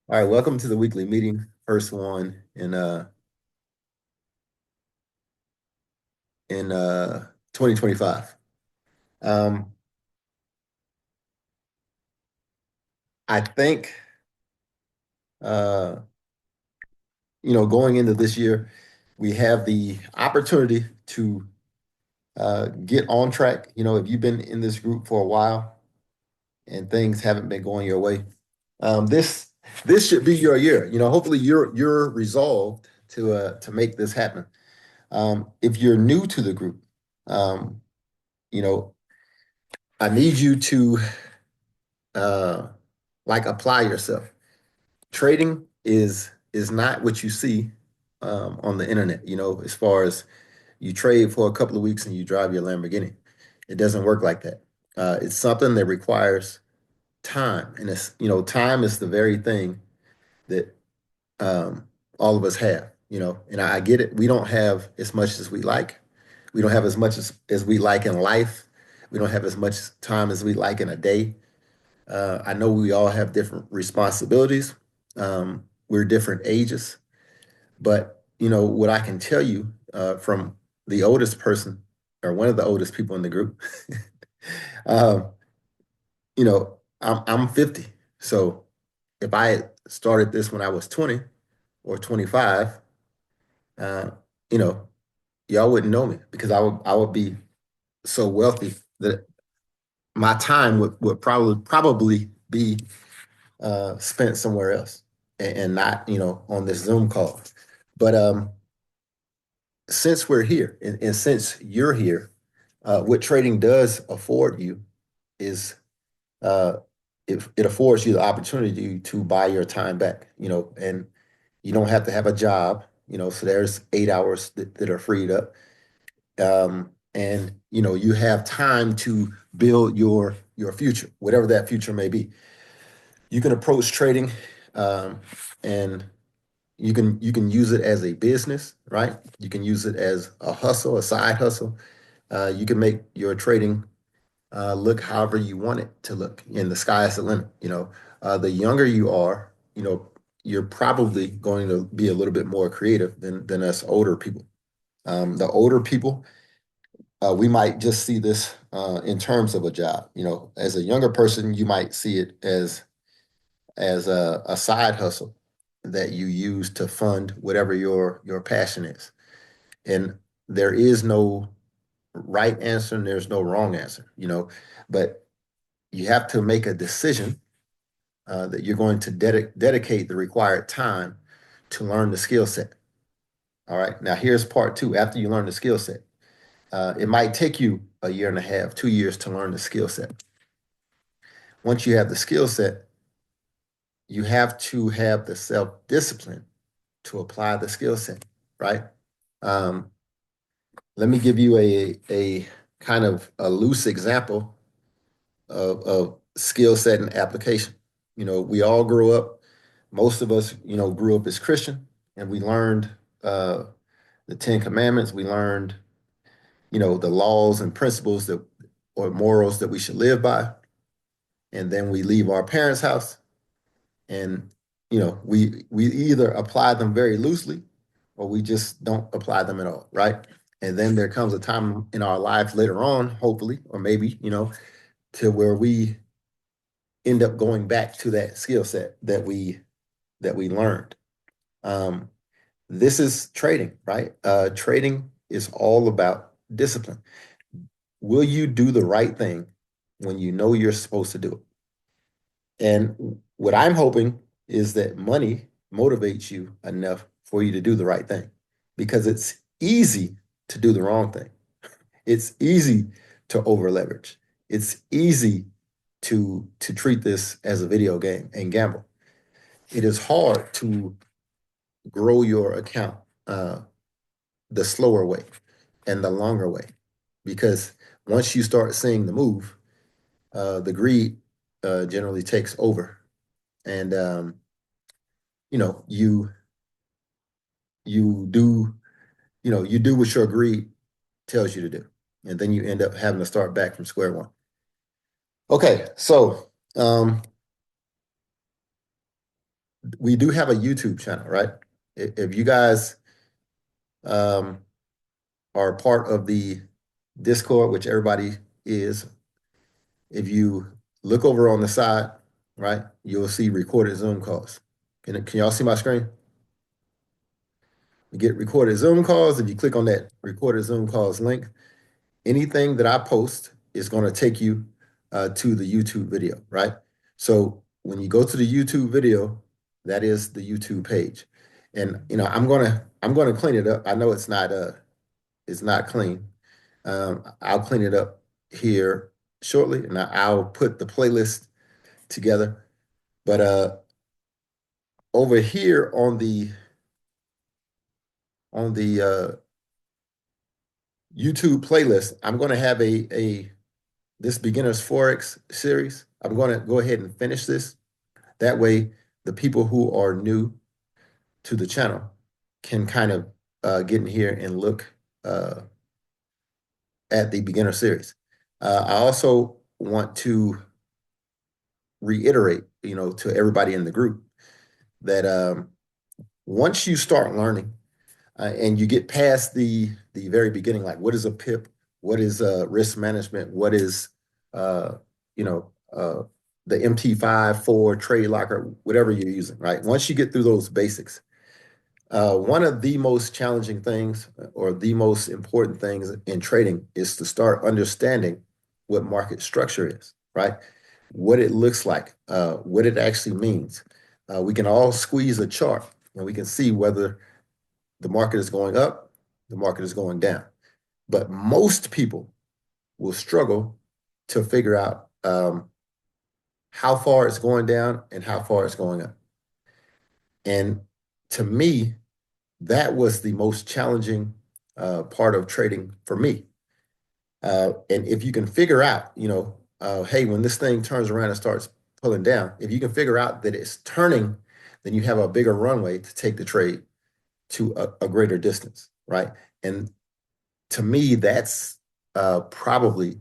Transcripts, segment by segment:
All right, welcome to the weekly meeting, first one in 2025. Um, I think uh, going into this year, we have the opportunity to get on track. If you've been in this group for a while and things haven't been going your way, this should be your year. Hopefully you're resolved to make this happen. If you're new to the group, um, you know, I need you to uh, apply yourself. Trading is not what you see on the internet. As far as you trade for a couple of weeks and you drive your Lamborghini, it doesn't work like that. It's something that requires time, and time is the very thing that all of us have. And I get it. We don't have as much as we like. We don't have as much as we like in life. We don't have as much time as we like in a day. I know we all have different responsibilities. We're different ages, but what I can tell you from the oldest person or one of the oldest people in the group, um, I'm 50. So if I had started this when I was 20 or 25, uh, you know, y'all wouldn't know me because I would be so wealthy that my time would probably be spent somewhere else and not, on this Zoom call. But since we're here and since you're here, what trading does afford you is uh, it affords you the opportunity to buy your time back, and you don't have to have a job, so there's 8 hours that are freed up. And you have time to build your future, whatever that future may be. You can approach trading um, and you can use it as a business, right? You can use it as a hustle, a side hustle. You can make your trading look however you want it to look, and the sky is the limit. The younger you are, you're probably going to be a little bit more creative than us older people. The older people, we might just see this in terms of a job. As a younger person, you might see it as a side hustle that you use to fund whatever your passion is. And there is no right answer and there's no wrong answer, but you have to make a decision that you're going to dedicate the required time to learn the skill set. All right. Now here's part two. After you learn the skill set, it might take you a year and a half, 2 years to learn the skill set. Once you have the skill set, you have to have the self-discipline to apply the skill set, right? Um, Let me give you a kind of a loose example of skill set and application. We all grew up, most of us, grew up as Christian, and we learned uh, the Ten Commandments. We learned, the laws and principles that or morals that we should live by. And then we leave our parents' house and we either apply them very loosely or we just don't apply them at all, right? And then there comes a time in our life later on, hopefully, or maybe, to where we end up going back to that skill set that we learned. Um, this is trading, right? Trading is all about discipline. Will you do the right thing when you know you're supposed to do it? And what I'm hoping is that money motivates you enough for you to do the right thing because it's easy to do the wrong thing. It's easy to over leverage. It's easy to treat this as a video game and gamble. It is hard to grow your account the slower way and the longer way because once you start seeing the move, the greed generally takes over, and you know you you do you do what your greed tells you to do, and then you end up having to start back from square one. Okay, so we do have a YouTube channel, right? If you guys um, are part of the Discord, which everybody is, if you look over on the side, right, you'll see recorded Zoom calls. Can y'all see my screen? You get recorded Zoom calls. If you click on that recorded Zoom calls link, anything that I post is going to take you to the YouTube video, right? So when you go to the YouTube video, that is the YouTube page. And I'm gonna clean it up. I know it's not clean. I'll clean it up here shortly, and I'll put the playlist together. But over here on the YouTube playlist, I'm going to have a this beginners forex series. I'm going to go ahead and finish this. That way, the people who are new to the channel can kind of get in here and look at the beginner series. I also want to reiterate, to everybody in the group that once you start learning and you get past the very beginning, like what is a PIP, what is risk management, what is you know the MT5 for trade locker, whatever you're using, right? Once you get through those basics, one of the most challenging things or the most important things in trading is to start understanding what market structure is, right? What it looks like, what it actually means. We can all squeeze a chart and we can see whether the market is going up, the market is going down. But most people will struggle to figure out how far it's going down and how far it's going up. And to me, that was the most challenging part of trading for me. And if you can figure out, hey, when this thing turns around and starts pulling down, if you can figure out that it's turning, then you have a bigger runway to take the trade to a greater distance, right? And to me, that's probably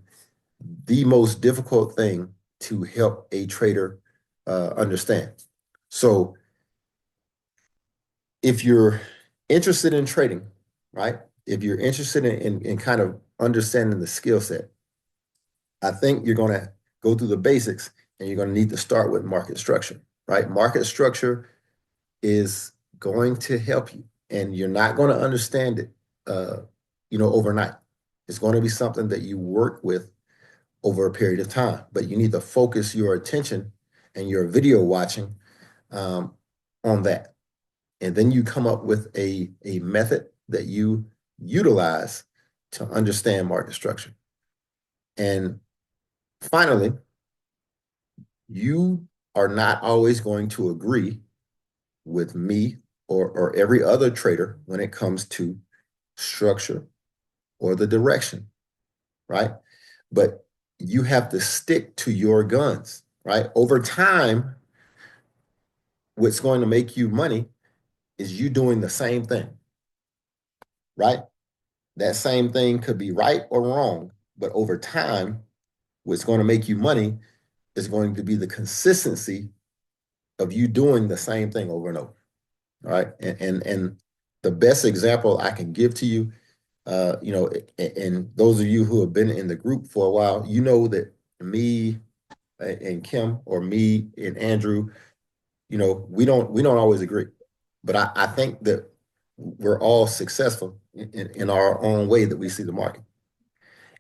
the most difficult thing to help a trader understand. So if you're interested in trading, right? If you're interested in kind of understanding the skill set, I think you're going to go through the basics and you're going to need to start with market structure, right? Market structure is going to help you, and you're not going to understand it, overnight. It's going to be something that you work with over a period of time, but you need to focus your attention and your video watching on that. And then you come up with a method that you utilize to understand market structure. And finally, you are not always going to agree with me or every other trader when it comes to structure or the direction, right? But you have to stick to your guns, right? Over time, what's going to make you money is you doing the same thing, right? That same thing could be right or wrong, but over time, what's going to make you money is going to be the consistency of you doing the same thing over and over, right? And the best example I can give to you, and those of you who have been in the group for a while, you know that me and Kim or me and Andrew, we don't always agree, but I think that we're all successful in our own way that we see the market.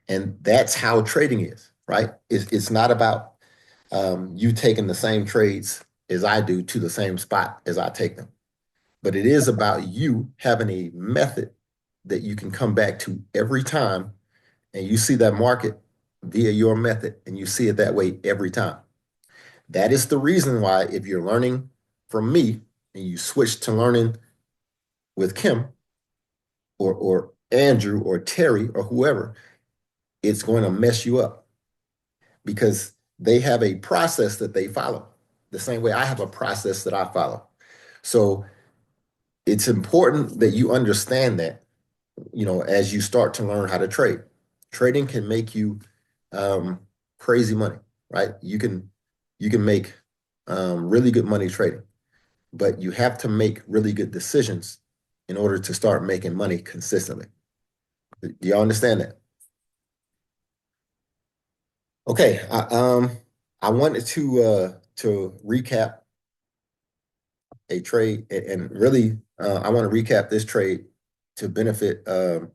And that's how trading is, right? It's not about you taking the same trades as I do to the same spot as I take them. But it is about you having a method that you can come back to every time and you see that market via your method and you see it that way every time. That is the reason why if you're learning from me and you switch to learning with Kim or Andrew or Terry or whoever, it's going to mess you up because they have a process that they follow the same way I have a process that I follow. So it's important that you understand that, as you start to learn how to trade. Trading can make you crazy money, right? You can make really good money trading. but you have to make really good decisions in order to start making money consistently. Do y'all understand that? Okay, I wanted to recap a trade, and really, I want to recap this trade to benefit, a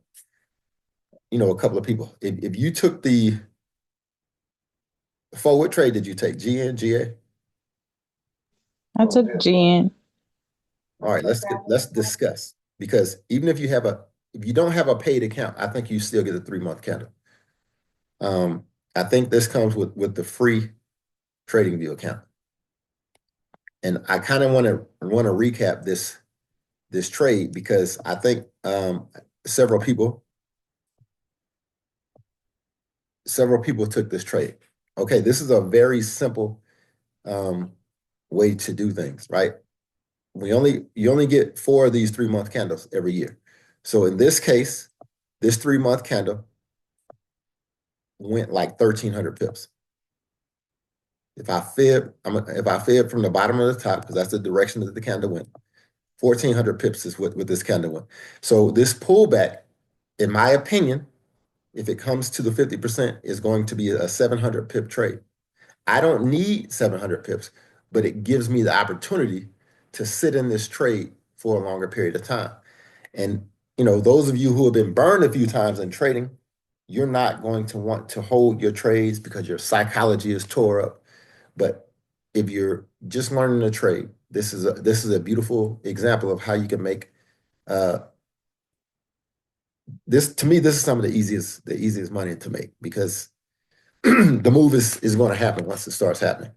couple of people. If you took the forward trade, did you take GN, GA? I took GN. All right, let's discuss, because even if you don't have a paid account, I think you still get a 3-month candle. I think this comes with the free TradingView account, and I kind of want to recap this trade because I think several people took this trade. Okay, this is a very simple um, way to do things, right? You only get 4 of these 3-month candles every year. So in this case, this 3-month candle went like 1,300 pips. If I fib from the bottom of the top, because that's the direction that the candle went, 1,400 pips is what this candle went. So this pullback, in my opinion, if it comes to the 50%, is going to be a 700 pip trade. I don't need 700 pips, but it gives me the opportunity to sit in this trade for a longer period of time. And those of you who have been burned a few times in trading, you're not going to want to hold your trades because your psychology is tore up. But if you're just learning to trade, this is a beautiful example of how you can make uh, this. To me, this is some of the easiest money to make, because the move is going to happen once it starts happening.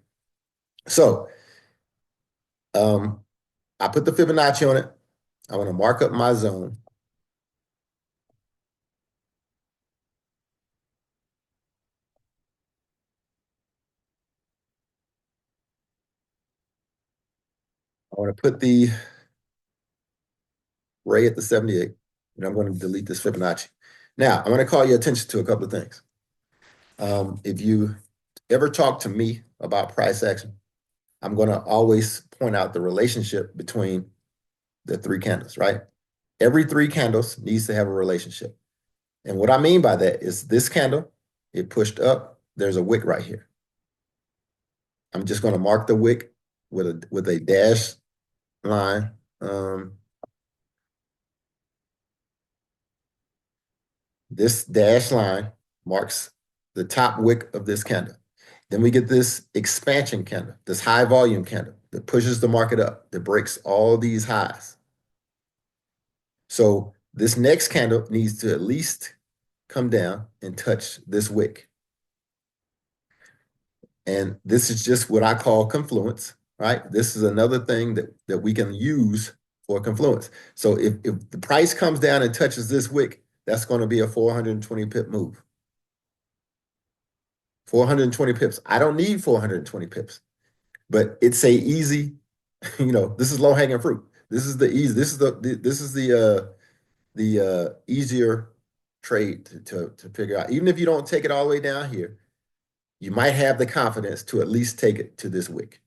So um, I put the Fibonacci on it. I want to mark up my zone. I want to put the ray at the 78, and I'm going to delete this Fibonacci. Now, I'm going to call your attention to a couple of things. If you ever talk to me about price action, I'm going to always point out the relationship between the 3 candles, right? Every 3 candles needs to have a relationship. And what I mean by that is this candle, it pushed up. There's a wick right here. I'm just going to mark the wick with a dash line. This dash line marks the top wick of this candle. Then we get this expansion candle, this high volume candle that pushes the market up, that breaks all these highs. So this next candle needs to at least come down and touch this wick. And this is just what I call confluence, right? This is another thing that we can use for confluence. So if the price comes down and touches this wick, that's going to be a 420 pip move. 420 pips. I don't need 420 pips, but it's a easy, this is low hanging fruit. This is the easy, this is the easier trade to figure out. Even if you don't take it all the way down here, you might have the confidence to at least take it to this wick.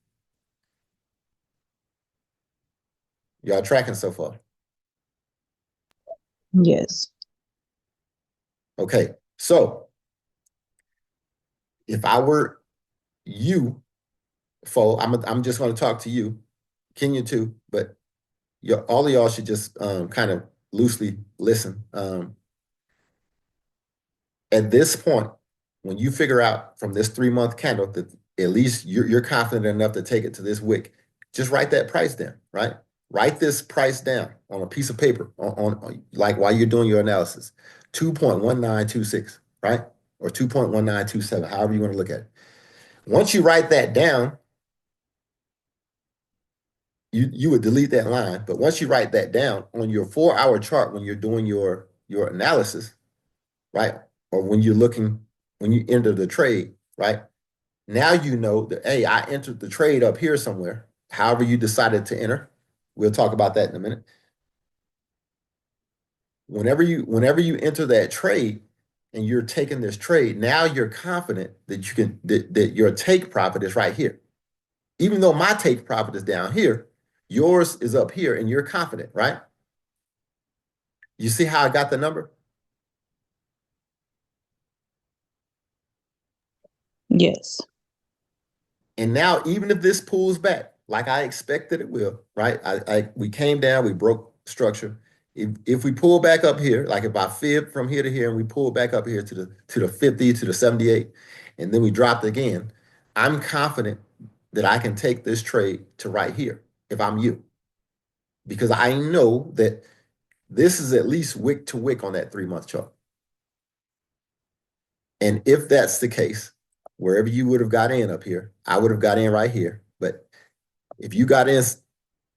Y'all tracking so far? Yes. Okay, so if I were you, I'm just going to talk to you, Kenya too, but all of y'all should just kind of loosely listen. At this point, when you figure out from this 3-month candle that at least you're confident enough to take it to this wick, just write that price down, right? Write this price down on a piece of paper on like while you're doing your analysis. 2.1926, right? Or 2.1927, however you want to look at it. Once you write that down, you would delete that line. But once you write that down on your 4-hour chart when you're doing your analysis, right? Or when you enter the trade, right? Now you know that, hey, I entered the trade up here somewhere. However you decided to enter. We'll talk about that in a minute. Whenever you enter that trade and you're taking this trade, now you're confident that your take profit is right here. Even though my take profit is down here, Yours is up here and you're confident, right? You see how I got the number? Yes. And now, even if this pulls back, like I expected it will, right? We came down, we broke structure. If we pull back up here, like if I fib from here to here and we pull back up here to the 50, to the 78, and then we dropped again, I'm confident that I can take this trade to right here if I'm you. Because I know that this is at least wick to wick on that 3-month chart. And if that's the case, wherever you would have got in up here, I would have got in right here. But if you got in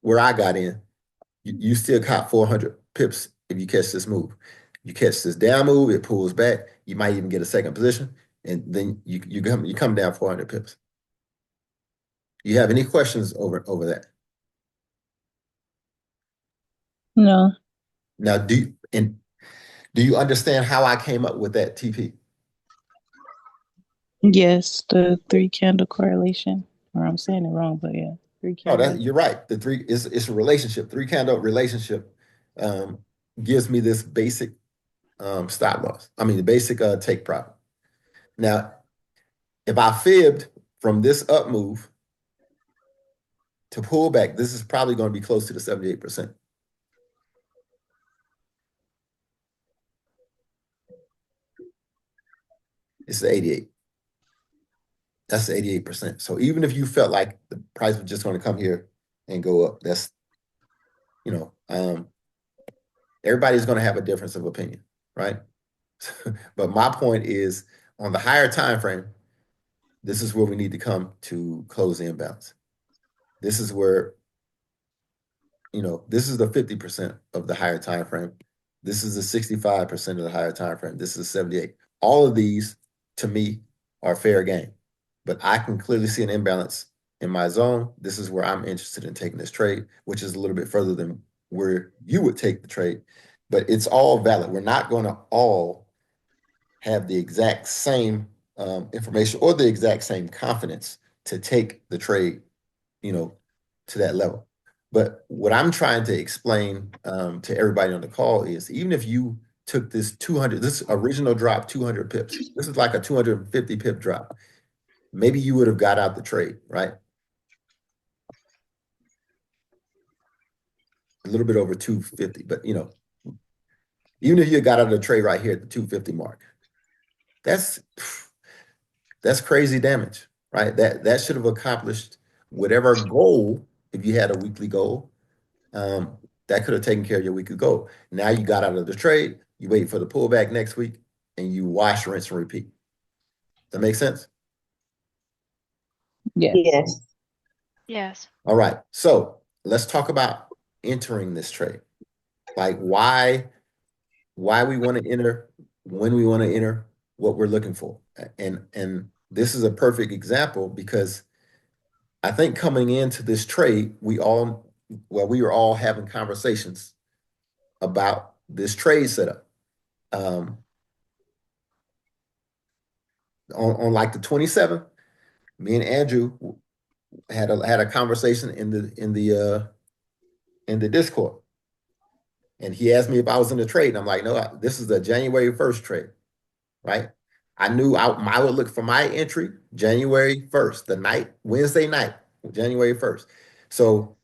where I got in, you still caught 400 pips if you catch this move. You catch this down move, it pulls back. You might even get a second position, and then you come down 400 pips. You have any questions over that? No. Now, do you understand how I came up with that TP? Yes, the three candle correlation. Or I'm saying it wrong, but yeah, three Oh, candle. you're right. The three it's a relationship. Three candle relationship gives me this basic stop loss. I mean, the basic take profit. Now, if I fibbed from this up move to pull back, this is probably going to be close to the 78%. It's the 88. That's the 88%. So even if you felt like the price was just going to come here and go up, that's, everybody's going to have a difference of opinion, right? But my point is, on the higher time frame, this is where we need to come to close the imbalance. This is where, this is the 50% of the higher time frame. This is the 65% of the higher time frame. This is 78. All of these, to me, are fair game. But I can clearly see an imbalance in my zone. This is where I'm interested in taking this trade, which is a little bit further than where you would take the trade. But it's all valid. We're not going to all have the exact same information or the exact same confidence to take the trade, to that level. But what I'm trying to explain to everybody on the call is, even if you took this original drop, 200 pips, this is like a 250 pip drop. Maybe you would have got out the trade, right? A little bit over 250, but even if you got out of the trade right here at the 250 mark, that's crazy damage, right? That should have accomplished whatever goal, if you had a weekly goal, that could have taken care of your weekly goal. Now you got out of the trade, you wait for the pullback next week, and you wash, rinse, and repeat. Does that make sense? Yes. Yes. Yes. All right. So let's talk about entering this trade. Like why we want to enter, when we want to enter, what we're looking for. And this is a perfect example, because I think coming into this trade, we were all having conversations about this trade setup. On like the 27th, me and Andrew had a conversation in the Discord, and he asked me if I was in the trade, and I'm like, no, this is the January 1st trade, right? I knew I would look for my entry January 1st, Wednesday night, January 1st. So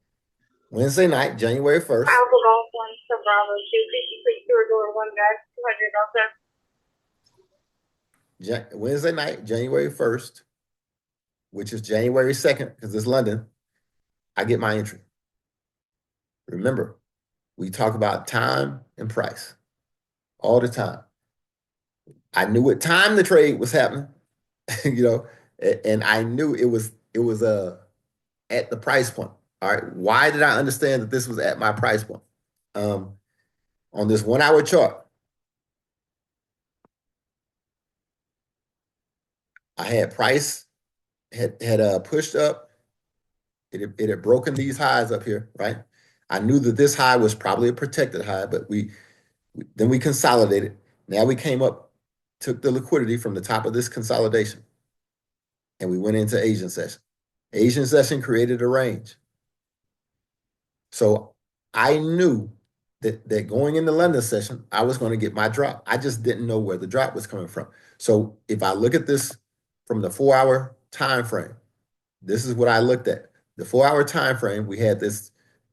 Wednesday night, January 1st. I was off one to Bravo 250. You were doing one guy, 200 also. Wednesday night, January 1st, which is January 2nd, because it's London, I get my entry. Remember, we talk about time and price all the time. I knew what time the trade was happening, and I knew it was at the price point. All right. Why did I understand that this was at my price point? On this 1 hour chart, I had price had pushed up. It had broken these highs up here, right? I knew that this high was probably a protected high, but then we consolidated. Now we came up, took the liquidity from the top of this consolidation, and we went into Asian session. Asian session created a range. So I knew that going into London session, I was going to get my drop. I just didn't know where the drop was coming from. So if I look at this from the 4 hour time frame, this is what I looked at. The 4 hour time frame, we had this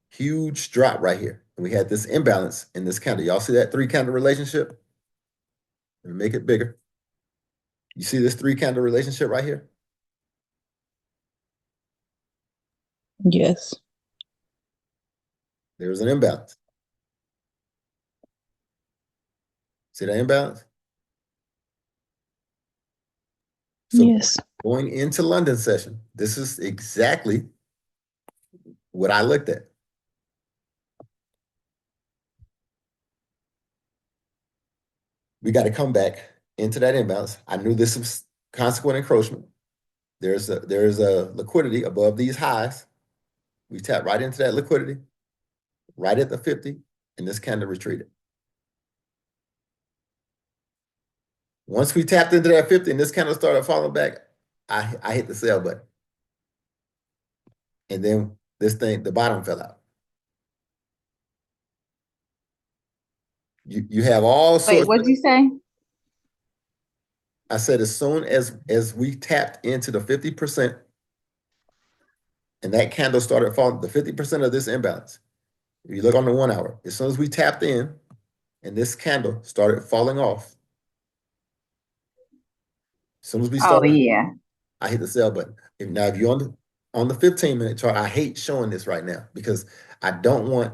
huge drop right here. And we had this imbalance in this candle. Y'all see that three candle relationship? Let me make it bigger. You see this three candle relationship right here? Yes. There's an imbalance. See that imbalance? So Yes. going into London session, this is exactly what I looked at. We got to come back into that imbalance. I knew this was consequent encroachment. There's a liquidity above these highs. We tap right into that liquidity, right at the 50, and this candle retreated. Once we tapped into that 50 and this candle started falling back, I hit the sell button. And then this thing, the bottom fell out. You have all sorts. Wait, what'd you say? I said as soon as we tapped into the 50% and that candle started falling, the 50% of this imbalance, if you look on the 1 hour, as soon as we tapped in and this candle started falling off, as soon as we Oh started, yeah. I hit the sell button. If you're on the 15-minute chart, I hate showing this right now because I don't want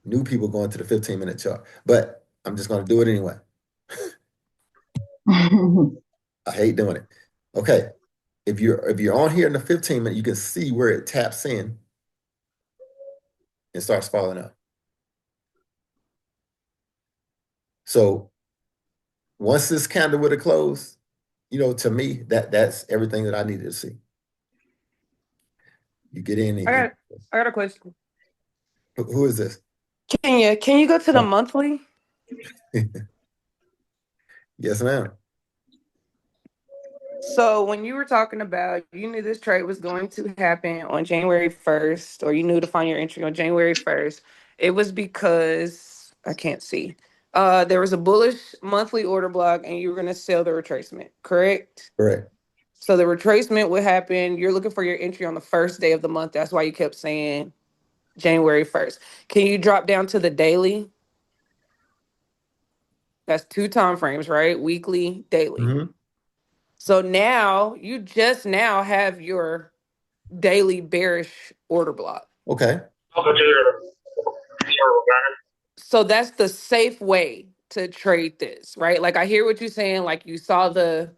new people going to the 15-minute chart, but I'm just going to do it anyway. I hate doing it. Okay. If you're on here in the 15-minute, you can see where it taps in and starts falling out. So once this candle would have closed, to me, that's everything that I needed to see. You get in and I got a question. who is this? Can you go to the monthly? Yes, ma'am. So when you were talking about you knew this trade was going to happen on January 1st, or you knew to find your entry on January 1st, it was because I can't see. There was a bullish monthly order block and you were going to sell the retracement, correct? Correct. So the retracement would happen. You're looking for your entry on the first day of the month. That's why you kept saying January 1st. Can you drop down to the daily? That's 2 time frames, right? Weekly, daily. Mhm. So now you just now have your daily bearish order block. Okay. So that's the safe way to trade this, right? Like I hear what you're saying, like you saw the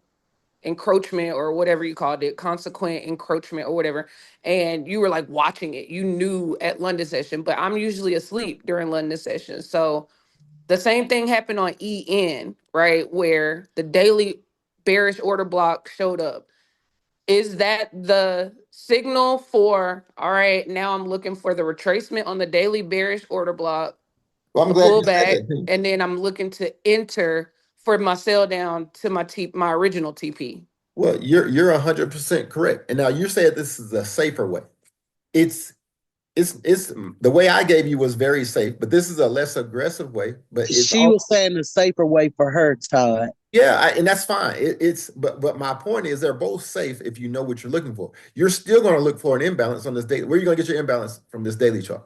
encroachment or whatever you called it, consequent encroachment or whatever, and you were like watching it. You knew at London session, but I'm usually asleep during London session. So the same thing happened on EN, right? Where the daily bearish order block showed up. Is that the signal for, all right, now I'm looking for the retracement on the daily bearish order block, Well, I'm the glad you said pullback, that. and then I'm looking to enter for my sell down to my original TP? Well, you're 100% correct. And now you said this is a safer way. It's the way I gave you was very safe, but this is a less aggressive way. But it's She was saying the safer way for her, Todd. yeah, and that's fine. But my point is they're both safe if you know what you're looking for. You're still going to look for an imbalance on this daily. Where are you going to get your imbalance from this daily chart?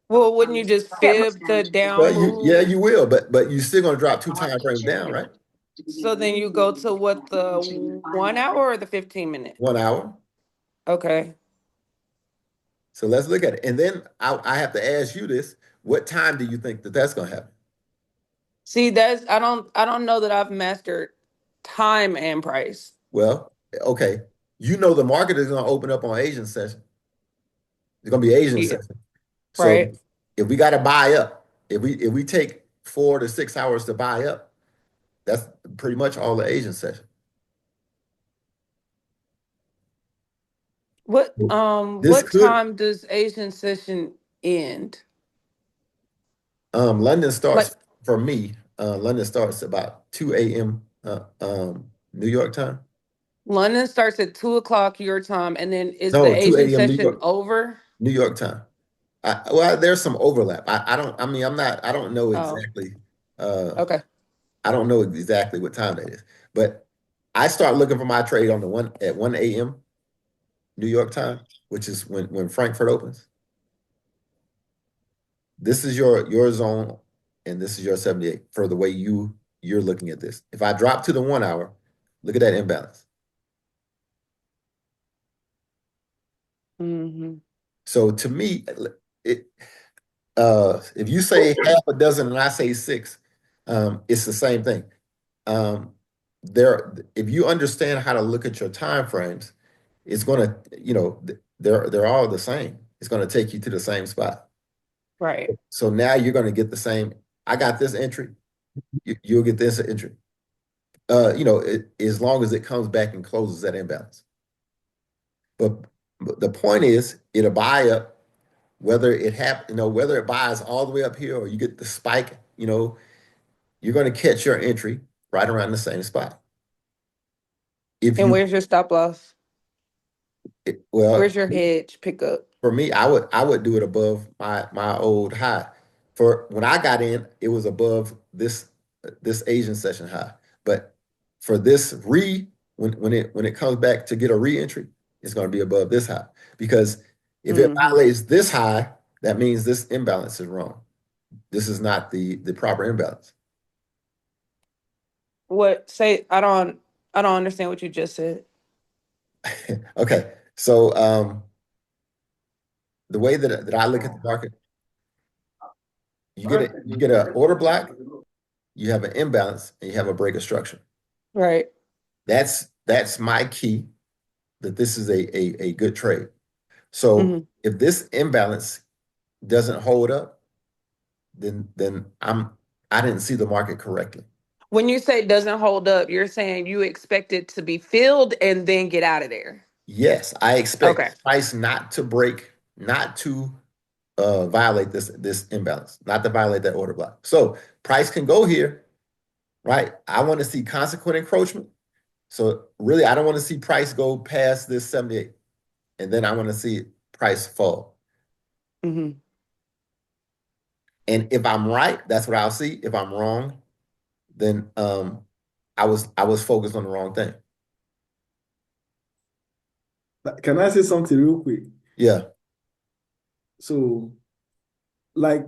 Well, wouldn't you just fib the down move? You will, but you're still going to drop 2 time frames down, right? So then you go to what, the 1 hour or the 15-minute? 1 hour. Okay. So let's look at it. And then I have to ask you this: what time do you think that's going to happen? See, I don't know that I've mastered time and price. Well, okay. The market is going to open up on Asian session. It's going to be Asian Yeah. session. So Right. if we got to buy up, if we take 4 to 6 hours to buy up, that's pretty much all the Asian session. What This what could time does Asian session end? London starts Like for me. London starts about 2 a.m. New York time. London starts at 2 o'clock your time, and then is the No, 2 Asian a.m. session over? New York time. Well, there's some overlap. I mean, I don't know Oh, exactly, okay. I don't know exactly what time that is, but I start looking for my trade on the one at 1 a.m. New York time, which is when Frankfurt opens. This is your zone, and this is your 78 for the way you're looking at this. If I drop to the 1 hour, look at that imbalance. Hmm. So to me, it if you say half a dozen and I say six, it's the same thing. If you understand how to look at your time frames, it's gonna, they're all the same. It's gonna take you to the same spot. Right. So now you're gonna get the same. I got this entry. You'll get this entry. As long as it comes back and closes that imbalance. But the point is, it'll buy up whether whether it buys all the way up here or you get the spike, you're going to catch your entry right around the same spot. If And you, where's your stop loss? well, Where's your hedge pickup? for me, I would do it above my old high. For when I got in, it was above this Asian session high. But for this when it comes back to get a re-entry, it's going to be above this high because if it Hmm. violates this high, that means this imbalance is wrong. This is not the proper imbalance. What say I don't understand what you just said. Okay, so the way that I look at the market, you get a order block, you have an imbalance, and you have a break of structure. Right. That's my key that this is a good trade. So Hmm. if this imbalance doesn't hold up, then I didn't see the market correctly. When you say doesn't hold up, you're saying you expect it to be filled and then get out of there. Yes, I Okay. expect price not to break, not to violate this imbalance, not to violate that order block. So price can go here, right? I want to see consequent encroachment. So really, I don't want to see price go past this 78, and then I want to see price fall. Hmm. And if I'm right, that's what I'll see. If I'm wrong, then I was focused on the wrong thing. Can I say something real quick? Yeah, So, like,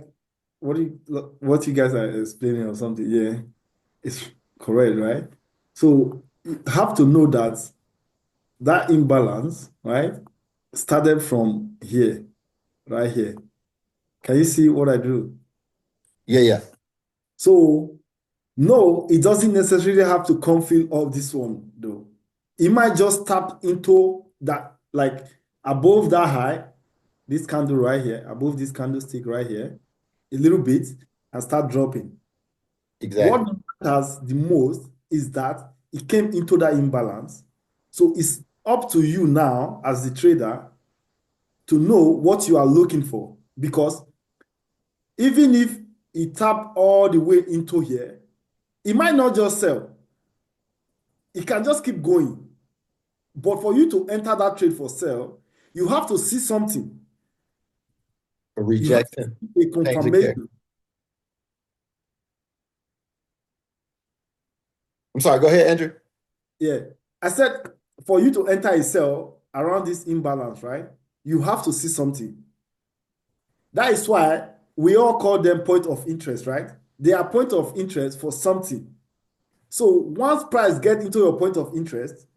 what you guys are explaining or something, yeah, it's correct, right? So you have to know that that imbalance, right, started from here, right here. Can you see what I do? yeah. So, no, it doesn't necessarily have to come fill up this one, though. It might just tap into that, like above that high, this candle right here, above this candlestick right here, a little bit, and start dropping. Exactly. What matters the most is that it came into that imbalance. So it's up to you now as the trader to know what you are looking for. Because even if it tap all the way into here, it might not just sell. It can just keep going. But for you to enter that trade for sell, you have to see something. A You have to rejection, see a change of character. confirmation. I'm sorry. Go ahead, Andrew. Yeah. I said for you to enter a sell around this imbalance, right? You have to see something. That is why we all call them point of interest, right? They are point of interest for something. So once price get into your point of interest,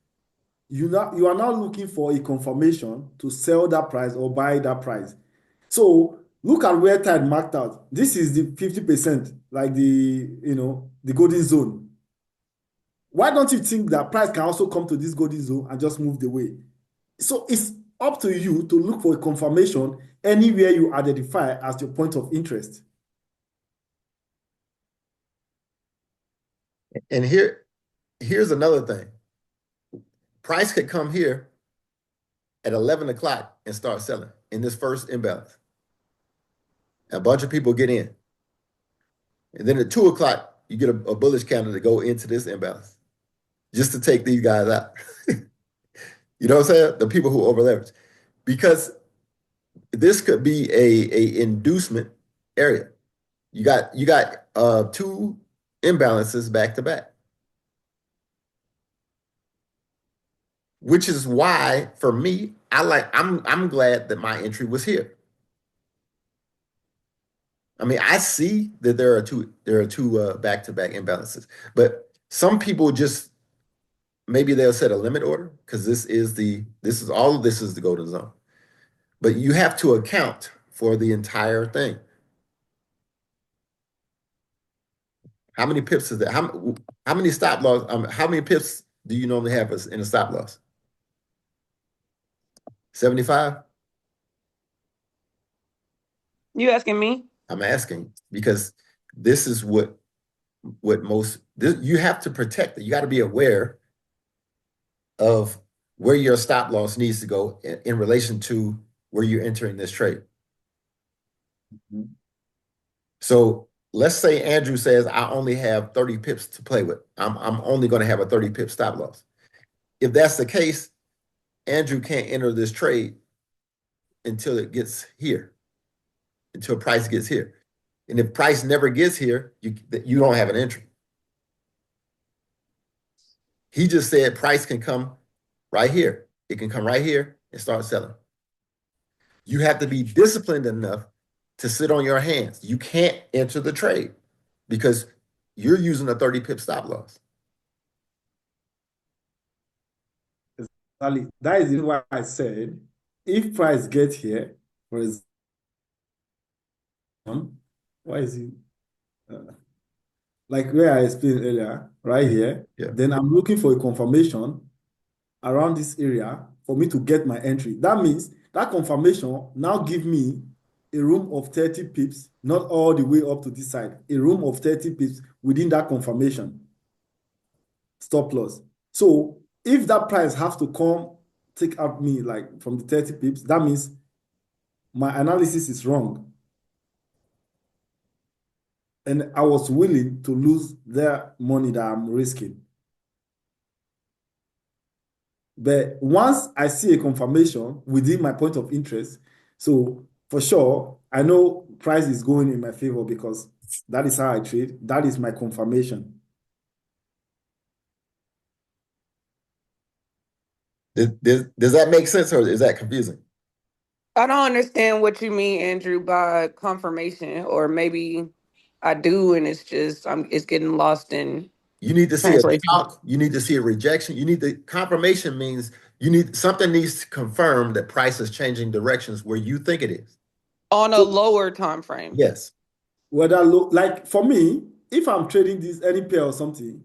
you are now looking for a confirmation to sell that price or buy that price. So look at where tide marked out. This is the 50%, like the golden zone. Why don't you think that price can also come to this golden zone and just move the way? So it's up to you to look for a confirmation anywhere you identify as your point of interest. And here's another thing. Price could come here at 11 o'clock and start selling in this first imbalance. A bunch of people get in. And then at 2 o'clock, you get a bullish candle to go into this imbalance just to take these guys out. You know what I'm saying? The people who over leverage. Because this could be a inducement area. You got two imbalances back to back. Which is why, for me, I'm glad that my entry was here. I mean, I see that there are two back-to-back imbalances, but some people just maybe they'll set a limit order because this is all of this is the golden zone. But you have to account for the entire thing. How many pips is that? How many stop loss? How many pips do you normally have in a stop loss? 75? You asking me? I'm asking because this is what you have to protect it. You got to be aware of where your stop loss needs to go in relation to where you're entering this trade. Mhm. So let's say Andrew says I only have 30 pips to play with. I'm only going to have a 30 pip stop loss. If that's the case, Andrew can't enter this trade until it gets here, until price gets here. And if price never gets here, you don't have an entry. He just said price can come right here. It can come right here and start selling. You have to be disciplined enough to sit on your hands. You can't enter the trade because you're using a 30 pip stop loss. Exactly. That is why I said if price gets here, for example, why is it like where I explained earlier, right here, Yeah. then I'm looking for a confirmation around this area for me to get my entry. That means that confirmation now give me a room of 30 pips, not all the way up to this side, a room of 30 pips within that confirmation stop loss. So if that price has to come take out me like from the 30 pips, that means my analysis is wrong. And I was willing to lose their money that I'm risking. But once I see a confirmation within my point of interest, so for sure, I know price is going in my favor because that is how I trade. That is my confirmation. Does that make sense or is that confusing? I don't understand what you mean, Andrew, by confirmation, or maybe I do, and it's getting lost in You need to see a translation. talk. You need to see a rejection. Confirmation means something needs to confirm that price is changing directions where you think it is. On a lower time frame. Yes. Whether like for me, if I'm trading this any pair or something,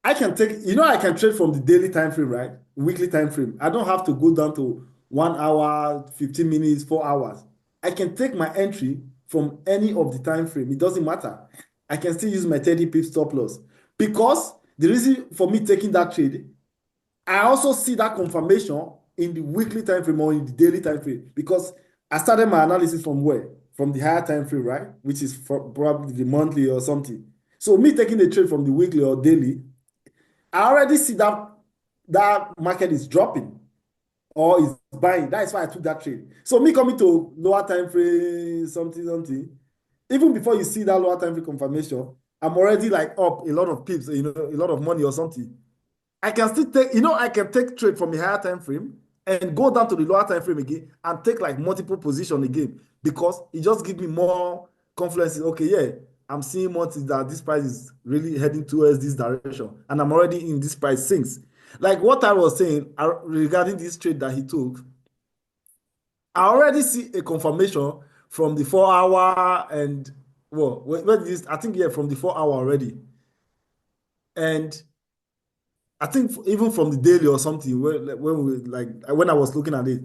I can trade from the daily time frame, right? Weekly time frame. I don't have to go down to 1 hour, 15 minutes, 4 hours. I can take my entry from any of the time frame. It doesn't matter. I can still use my 30 pip stop loss because the reason for me taking that trade, I also see that confirmation in the weekly time frame or in the daily time frame because I started my analysis from where? From the higher time frame, right? Which is probably the monthly or something. So me taking the trade from the weekly or daily, I already see that market is dropping or is buying. That is why I took that trade. So me coming to lower time frame, something. Even before you see that lower time frame confirmation, I'm already like up a lot of pips, a lot of money or something. I can still take, I can take trade from a higher time frame and go down to the lower time frame again and take like multiple position again because it just gives me more confidence. Okay, yeah, I'm seeing more that this price is really heading towards this direction, and I'm already in this price since. Like what I was saying regarding this trade that he took, I already see a confirmation from the 4 hour and I think from the 4 hour already, and I think even from the daily or something when I was looking at it,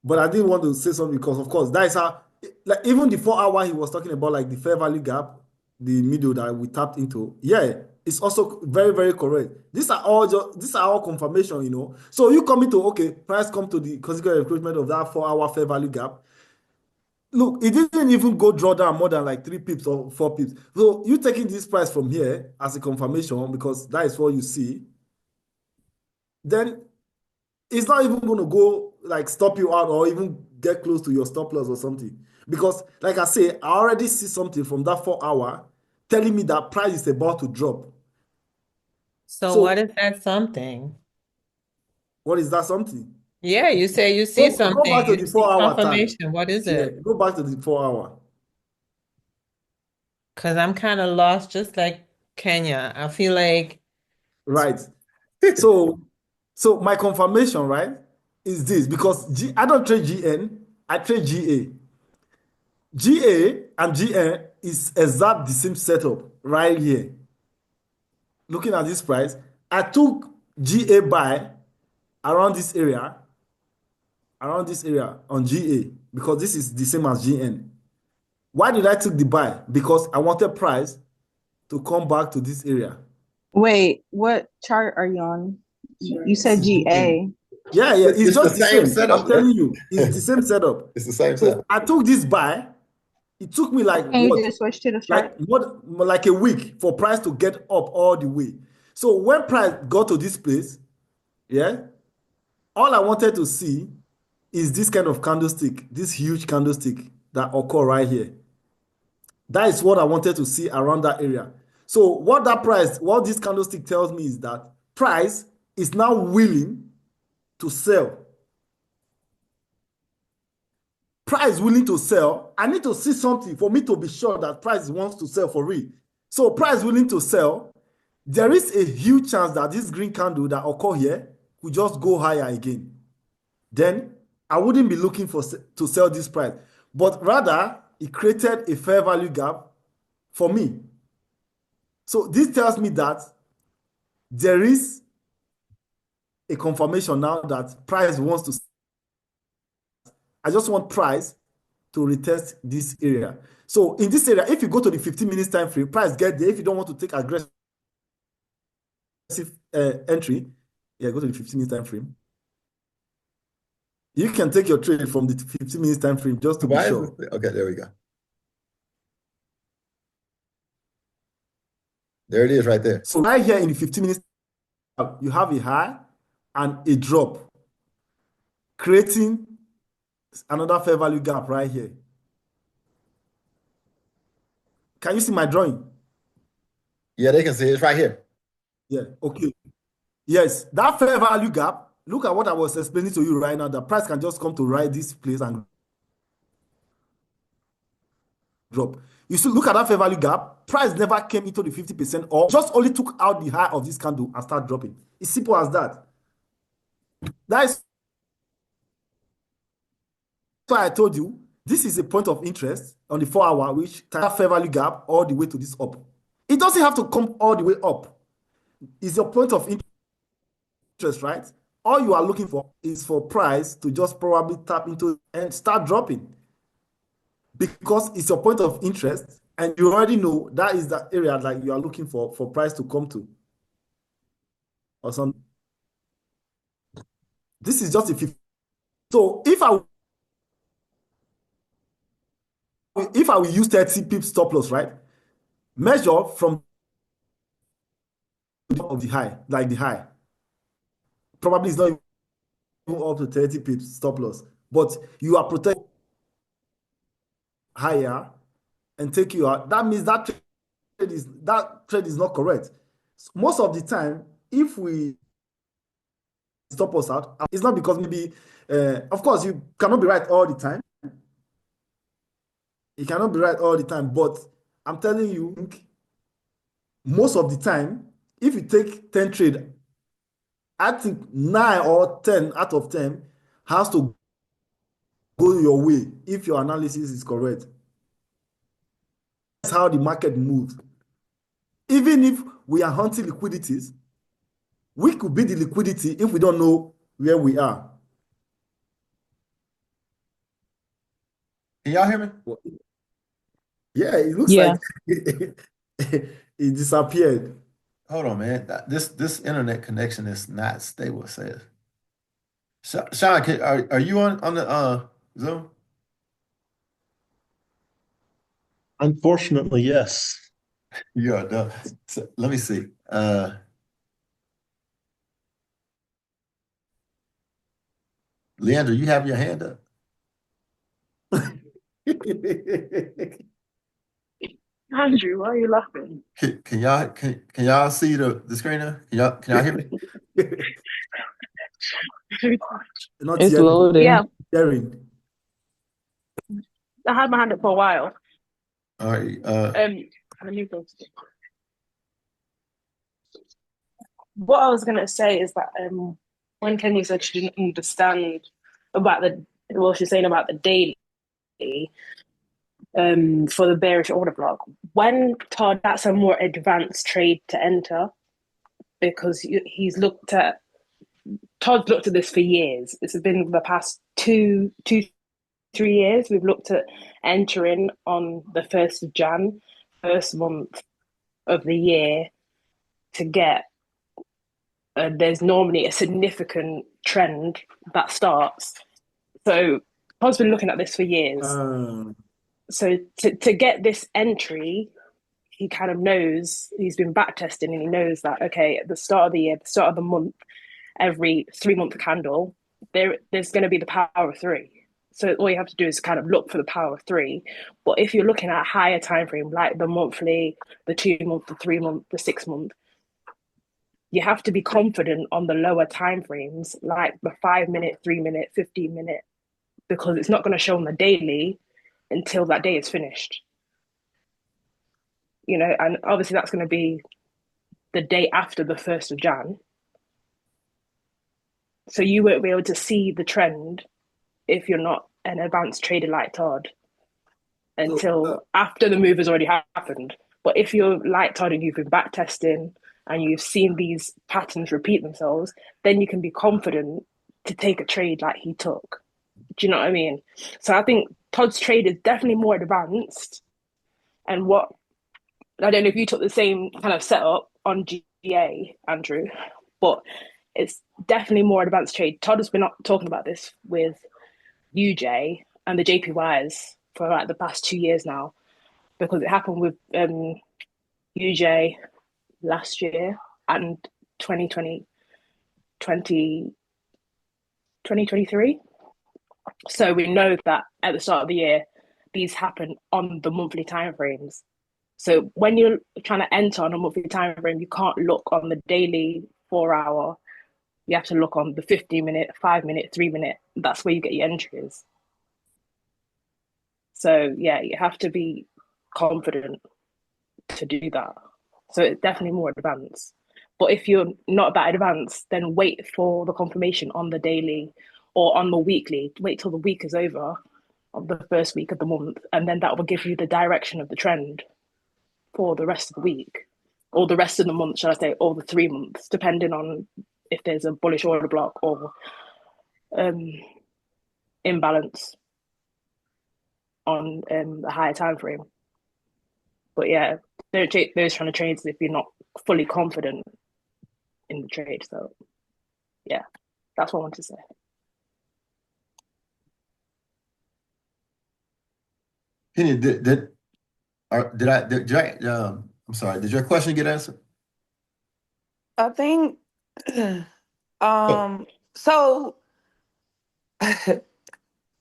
but I didn't want to say something because of course that is how like even the 4 hour he was talking about like the fair value gap, the middle that we tapped into. Yeah, it's also very very correct. These are all confirmation. So you coming to price come to the consequent encroachment of that 4 hour fair value gap. Look, it didn't even go draw down more than like 3 pips or 4 pips. So you taking this price from here as a confirmation because that is what you see. Then it's not even going to go like stop you out or even get close to your stop loss or something. Because, like I say, I already see something from that 4 hour telling me that price is about to drop. So So what is that something? what is that something? Yeah, you say you see Go something, back to you the see 4 hour time. confirmation. What is Yeah, it? go back to the 4 hour. Because I'm kind of lost, just like Kenya. I feel like, Right. So my confirmation, right, is this because I don't trade GN, I trade GA. GA and GN is exact the same setup right here. Looking at this price, I took GA buy around this area on GA because this is the same as GN. Why did I take the buy? Because I wanted price to come back to this area. Wait, what chart are you on? You said This is GA. GA. Yeah, It's it's the just the same same. setup, I'm bro. telling you, it's the same setup. It's the same So setup. I took this buy. It took me like Can you what? just switch to the Like chart? what? Like a week for price to get up all the way. So when price got to this place, yeah, all I wanted to see is this kind of candlestick, this huge candlestick that occur right here. That is what I wanted to see around that area. So what this candlestick tells me is that price is now willing to sell. Price willing to sell. I need to see something for me to be sure that price wants to sell for real. So price willing to sell. There is a huge chance that this green candle that occur here could just go higher again. Then I wouldn't be looking to sell this price, but rather it created a fair value gap for me. So this tells me that there is a confirmation now that price wants to. I just want price to retest this area. So in this area, if you go to the 15 minutes time frame, price get there. If you don't want to take aggressive entry, yeah, go to the 15 minutes time frame. You can take your trade from the 15 minutes time frame just to be Why is sure. this? Okay, there we go. There it is right there. So right here in the 15 minutes, you have a high and a drop, creating another fair value gap right here. Can you see my drawing? Yeah, they can see it. It's right here. Yeah, okay. Yes, that fair value gap, look at what I was explaining to you right now. The price can just come to right this place and drop. You should look at that fair value gap. Price never came into the 50% or just only took out the high of this candle and start dropping. It's simple as that. That is why I told you this is a point of interest on the 4 hour, which that fair value gap all the way to this up. It doesn't have to come all the way up. It's your point of interest, right? All you are looking for is for price to just probably tap into and start dropping because it's your point of interest and you already know that is the area like you are looking for price to come to or something. This is just a 50. So if I will use 30 pips stop loss, right? Measure from of the high, like the high. Probably it's not even up to 30 pips stop loss, but you are protected higher and take you out. That means that trade is not correct. Most of the time, if we stop us out, it's not because maybe, of course, you cannot be right all the time. You cannot be right all the time, but I'm telling you, most of the time, if you take 10 trade, I think 9 or 10 out of 10 has to go your way if your analysis is correct. That's how the market moves. Even if we are hunting liquidities, we could be the liquidity if we don't know where we are. Can y'all hear me? Yeah, it looks Yeah. like it disappeared. Hold on, man. This internet connection is not stable, it says. Sean, are you on the Zoom? Unfortunately, yes. You are done. So, let me see. Leandro, you have your hand up. Andrew, why are you laughing? Can y'all see the screen now? Can y'all hear me? Not It's hearing. loading. Yeah, Hearing. I had my hand up for a while. All right. Let me go. What I was gonna say is that when Kenny said she didn't understand about she's saying about the daily for the bearish order block. When Todd, that's a more advanced trade to enter because Todd's looked at this for years. It's been the past 3 years. We've looked at entering on the 1st of Jan, first month of the year, to get. There's normally a significant trend that starts. So Todd's been looking at this for years. So to get this entry, he kind of knows, he's been back testing and he knows that, okay, at the start of the year, the start of the month, every 3-month candle, there's going to be the power of 3. So all you have to do is kind of look for the power of 3. But if you're looking at a higher time frame, like the monthly, the 2-month, the 3-month, the 6-month, you have to be confident on the lower time frames, like the 5-minute, 3-minute, 15-minute, because it's not going to show on the daily until that day is finished. And obviously that's going to be the day after the 1st of Jan. So you won't be able to see the trend if you're not an advanced trader like Todd until after the move has already happened. But if you're like Todd and you've been back testing and you've seen these patterns repeat themselves, then you can be confident to take a trade like he took. Do you know what I mean? So I think Todd's trade is definitely more advanced. And I don't know if you took the same kind of setup on GA, Andrew, but it's definitely more advanced trade. Todd has been talking about this with UJ and the JPYs for like the past 2 years now, because it happened with UJ last year and 2023. So we know that at the start of the year, these happen on the monthly time frames. So when you're trying to enter on a monthly time frame, you can't look on the daily 4-hour. You have to look on the 15-minute, 5-minute, 3-minute. That's where you get your entries. So yeah, you have to be confident to do that. So it's definitely more advanced. But if you're not that advanced, then wait for the confirmation on the daily or on the weekly. Wait till the week is over, of the first week of the month, and then that will give you the direction of the trend for the rest of the week, or the rest of the month, should I say, or the 3 months, depending on if there's a bullish order block or imbalance on the higher time frame. But yeah, don't take those kind of trades if you're not fully confident in the trade. So yeah, that's what I want to say. Kenny, I'm sorry, did your question get answered? I think so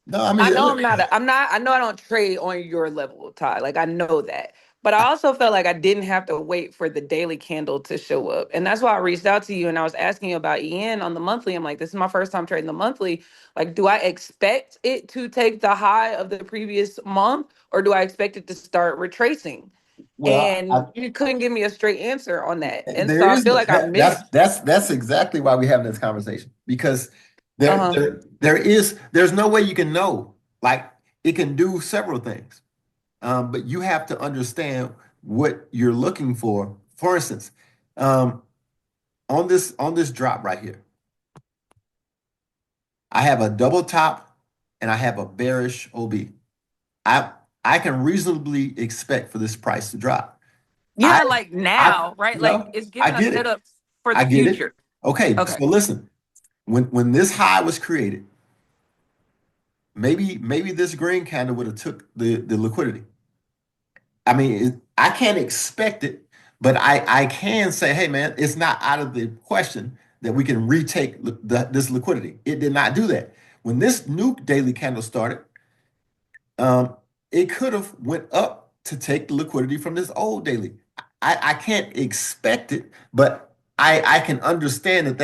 No, I mean, I know look, I know I don't trade on your level, Todd. Like I know that. But I also felt like I didn't have to wait for the daily candle to show up. And that's why I reached out to you and I was asking you about EN on the monthly. I'm like, this is my first time trading the monthly. Like, do I expect it to take the high of the previous month or do I expect it to start retracing? well, And you couldn't give me a straight answer on that. And so there I is feel like I missed. that's exactly why we're having this conversation, because there's no way you can know. Like, it can do several things. But you have to understand what you're looking for. For instance, on this drop right here, I have a double top and I have a bearish OB. I can reasonably expect for this price to drop. Yeah, like now, right? Like No, it's I giving us get it. setups for I the get it. future. Okay, Okay. so listen, when this high was created, maybe this green candle would have took the liquidity. I mean, I can't expect it, but I can say, hey man, it's not out of the question that we can retake this liquidity. It did not do that. When this new daily candle started, it could have went up to take the liquidity from this old daily. I can't expect it, but I can understand that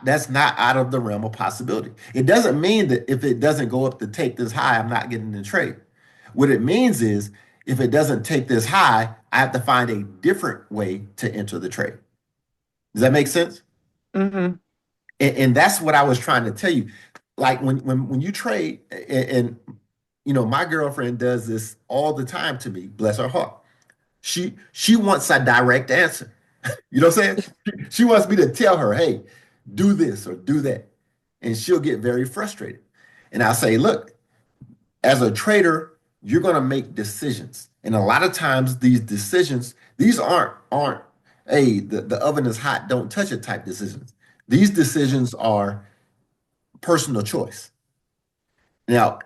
that's not out of the realm of possibility. It doesn't mean that if it doesn't go up to take this high, I'm not getting the trade. What it means is if it doesn't take this high, I have to find a different way to enter the trade. Does that make sense? Mm-hmm. And that's what I was trying to tell you. Like when you trade, and you know, my girlfriend does this all the time to me, bless her heart. She wants a direct answer. You know what I'm saying? She wants me to tell her, hey, do this or do that. And she'll get very frustrated. And I'll say, look, as a trader, you're going to make decisions. And a lot of times these decisions, these aren't hey, the oven is hot, don't touch it type decisions. These decisions are personal choice. Now,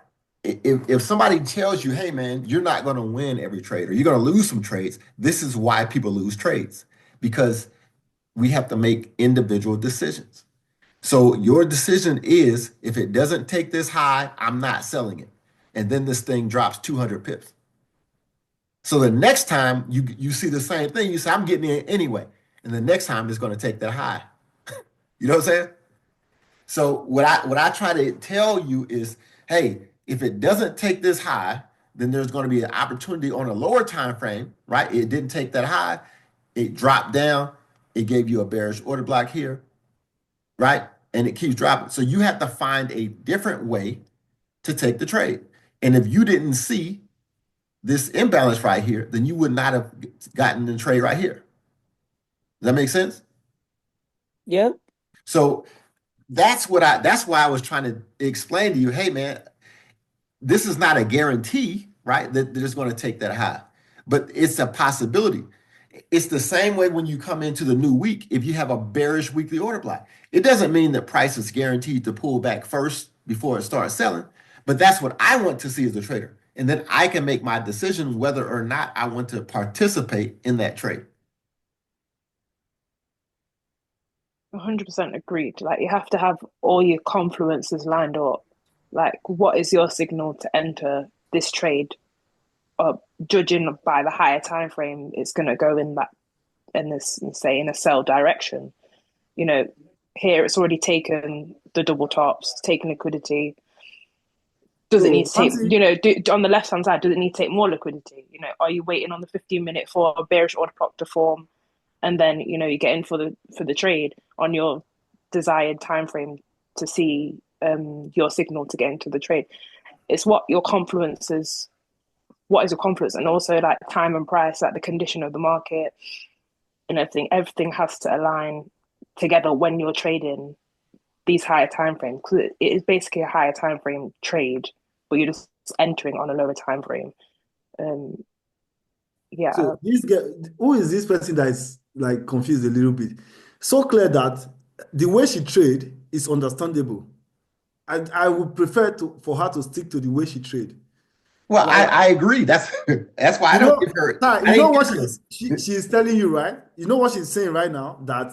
if somebody tells you, hey man, you're not going to win every trade or you're going to lose some trades, this is why people lose trades because we have to make individual decisions. So your decision is if it doesn't take this high, I'm not selling it. And then this thing drops 200 pips. So the next time you see the same thing, you say, I'm getting in anyway. And the next time it's going to take that high. You know what I'm saying? So what I try to tell you is, hey, if it doesn't take this high, then there's going to be an opportunity on a lower time frame, right? It didn't take that high. It dropped down. It gave you a bearish order block here, right? And it keeps dropping. So you have to find a different way to take the trade. And if you didn't see this imbalance right here, then you would not have gotten the trade right here. Does that make sense? Yep. So that's why I was trying to explain to you, hey man, this is not a guarantee, right? That it's going to take that high, but it's a possibility. It's the same way when you come into the new week. If you have a bearish weekly order block, it doesn't mean that price is guaranteed to pull back first before it starts selling, but that's what I want to see as a trader. And then I can make my decisions whether or not I want to participate in that trade. 100% agreed. Like you have to have all your confluences lined up. Like what is your signal to enter this trade? Judging by the higher time frame, it's going to go in a sell direction. You know, here it's already taken the double tops, taken liquidity. Does it need to take, on the left hand side, does it need to take more liquidity? You know, are you waiting on the 15-minute for a bearish order block to form? And then, you know, you get in for the trade on your desired time frame to see your signal to get into the trade. It's what is your confluence, and also like time and price, like the condition of the market and everything. Everything has to align together when you're trading these higher time frames, because it is basically a higher time frame trade, but you're just entering on a lower time frame. Yeah. So this guy, who is this person that is like confused a little bit? So clear that the way she trade is understandable. I would prefer for her to stick to the way she trade. Well, Like, I agree. That's why I don't give her. you know what she's telling you, right? You know what she's saying right now? That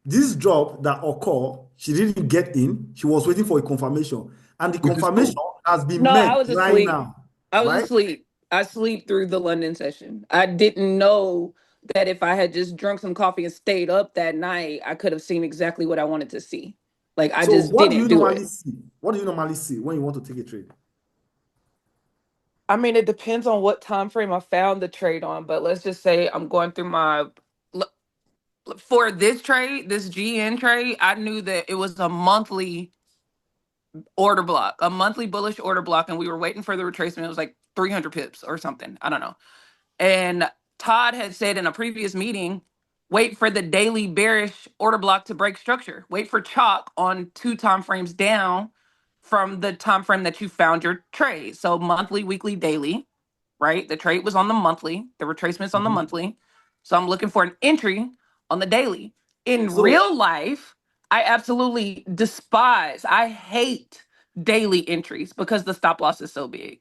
this drop that occurred, she didn't get in. She was waiting for a confirmation. And the confirmation has been No, met I was right asleep. now. I was right? asleep. I sleep through the London session. I didn't know that if I had just drunk some coffee and stayed up that night, I could have seen exactly what I wanted to see. Like I just what didn't do you do normally it. see? What do you normally see when you want to take a trade? I mean, it depends on what time frame I found the trade on, but let's just say I'm going through for this trade, this GN trade, I knew that it was a monthly order block, a monthly bullish order block, and we were waiting for the retracement. It was like 300 pips or something. I don't know. And Todd had said in a previous meeting, wait for the daily bearish order block to break structure. Wait for chalk on 2 time frames down from the time frame that you found your trade. So monthly, weekly, daily, right? The trade was on the monthly, the retracement's on the monthly. So I'm looking for an entry on the daily. In real life, I absolutely despise, I hate daily entries because the stop loss is so big,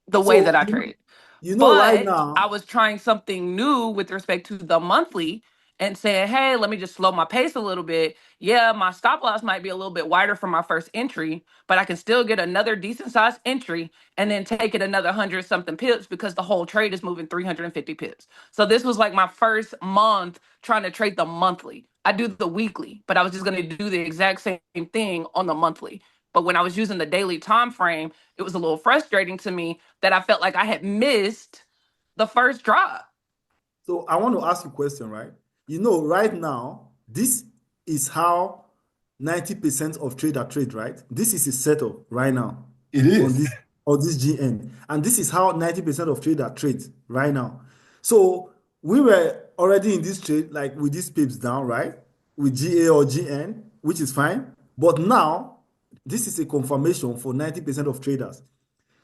the way that I trade. Right But now, I was trying something new with respect to the monthly, and saying, hey, let me just slow my pace a little bit. Yeah, my stop loss might be a little bit wider for my first entry, but I can still get another decent sized entry and then take it another 100 something pips because the whole trade is moving 350 pips. So this was like my first month trying to trade the monthly. I do the weekly, but I was just going to do the exact same thing on the monthly. But when I was using the daily time frame, it was a little frustrating to me that I felt like I had missed the first drop. So I want to ask you a question, right? You know, right now, this is how 90% of trader trade, right? This is a setup right now. It is. On this GN. And this is how 90% of trader trades right now. So we were already in this trade, like with these pips down, right? With GA or GN, which is fine. But now, this is a confirmation for 90% of traders.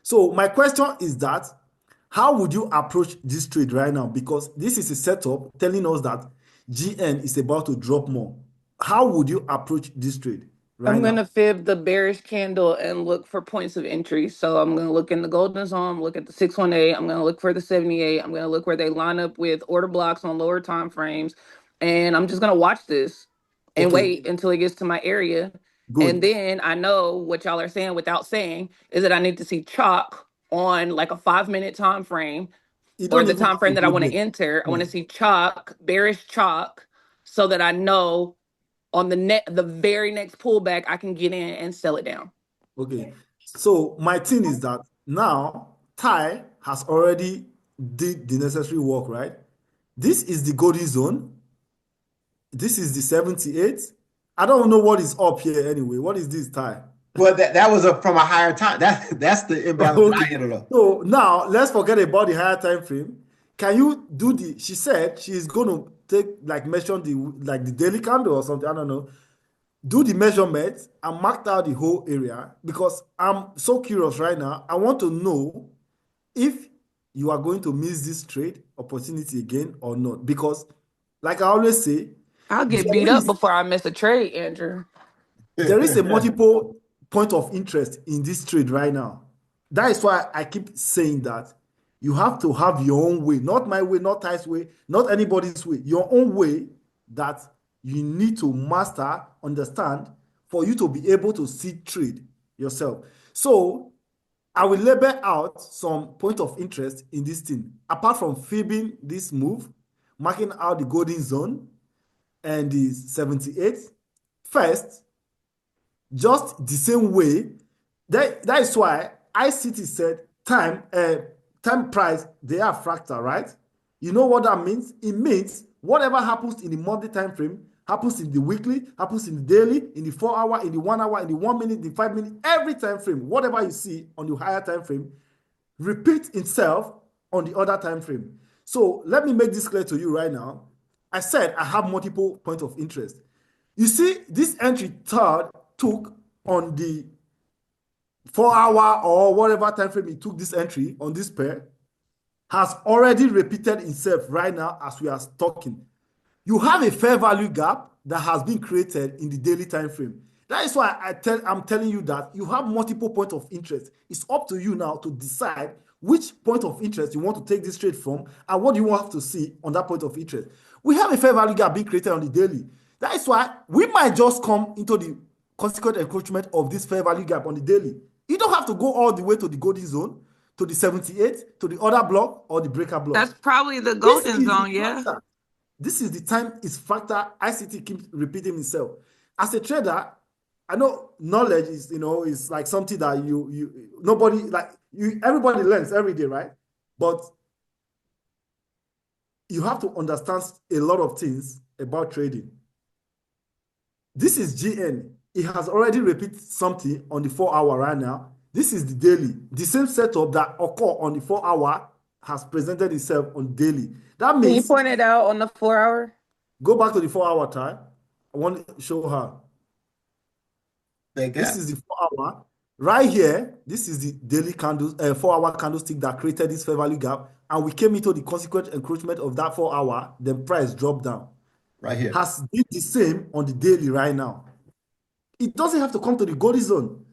So my question is that, how would you approach this trade right now? Because this is a setup telling us that GN is about to drop more. How would you approach this trade right I'm now? gonna fib the bearish candle and look for points of entry. So I'm gonna look in the golden zone, look at the 618. I'm gonna look for the 78. I'm gonna look where they line up with order blocks on lower time frames, and I'm just gonna watch this and Okay. wait until it gets to my area. Good. And then I know what y'all are saying without saying is that I need to see chalk on like a 5 minute time frame You or don't the even time have frame to that I go want to there. enter. I want to Yes. see chalk, bearish chalk, so that I know on the very next pullback I can get in and sell it down. Okay. So my thing is that now Ty has already did the necessary work, right? This is the golden zone. This is the 78. I don't know what is up here anyway. What is this, Ty? Well, that was from a higher time. That's the imbalance that I ended up. So now let's forget about the higher time frame. Can you do the? She said she's going to take measure the daily candle or something. I don't know. Do the measurement and mark out the whole area, because I'm so curious right now. I want to know if you are going to miss this trade opportunity again or not. Because, like I always say, I'll get beat up before I miss a trade, Andrew. there is a multiple point of interest in this trade right now. That is why I keep saying that you have to have your own way, not my way, not Ty's way, not anybody's way, your own way that you need to master, understand, for you to be able to see trade yourself. So I will label out some point of interest in this thing. Apart from fibbing this move, marking out the golden zone and the 78, first, just the same way. That is why ICT said time price, they are fractal, right? You know what that means? It means whatever happens in the monthly time frame happens in the weekly, happens in the daily, in the 4 hour, in the 1 hour, in the 1 minute, the 5 minute, every time frame. Whatever you see on the higher time frame repeats itself on the other time frame. So let me make this clear to you right now. I said I have multiple points of interest. You see, this entry third took on the 4 hour or whatever time frame it took this entry on this pair has already repeated itself right now as we are talking. You have a fair value gap that has been created in the daily time frame. That is why I'm telling you that you have multiple points of interest. It's up to you now to decide which point of interest you want to take this trade from and what you want to see on that point of interest. We have a fair value gap being created on the daily. That is why we might just come into the consequent encroachment of this fair value gap on the daily. You don't have to go all the way to the golden zone, to the 78, to the other block or the breaker block. That's probably the golden zone, yeah. This is the time is factor. ICT keeps repeating itself. As a trader, I know knowledge is, is like something that nobody, everybody learns every day, right? But you have to understand a lot of things about trading. This is GN. It has already repeated something on the 4 hour right now. This is the daily. The same setup that occur on the 4 hour has presented itself on daily. That means. Can you point it out on the 4 hour? Go back to the 4 hour time. I want to show her. This is the 4 hour. Right here, this is the daily candle, 4 hour candlestick that created this fair value gap. And we came into the consequent encroachment of that 4 hour, then price dropped down. Right here. Has been the same on the daily right now. It doesn't have to come to the golden zone.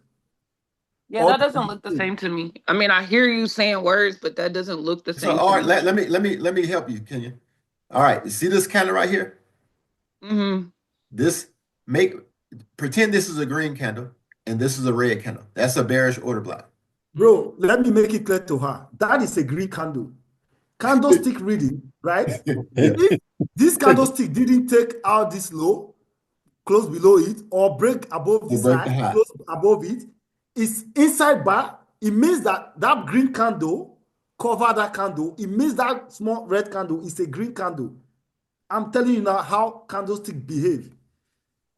Yeah, that doesn't look the same to me. I mean, I hear you saying words, but that doesn't look the same. So, all right, let me help you, Kenya. All right, you see this candle right here? Mm-hmm. This pretend this is a green candle and this is a red candle. That's a bearish order block. Bro, let me make it clear to her. That is a green candle. Candlestick reading, right? If this candlestick didn't take out this low, close below it, or break above this break the high, high. close above it, it's inside bar. It means that that green candle cover that candle. It means that small red candle is a green candle. I'm telling you now how candlestick behave.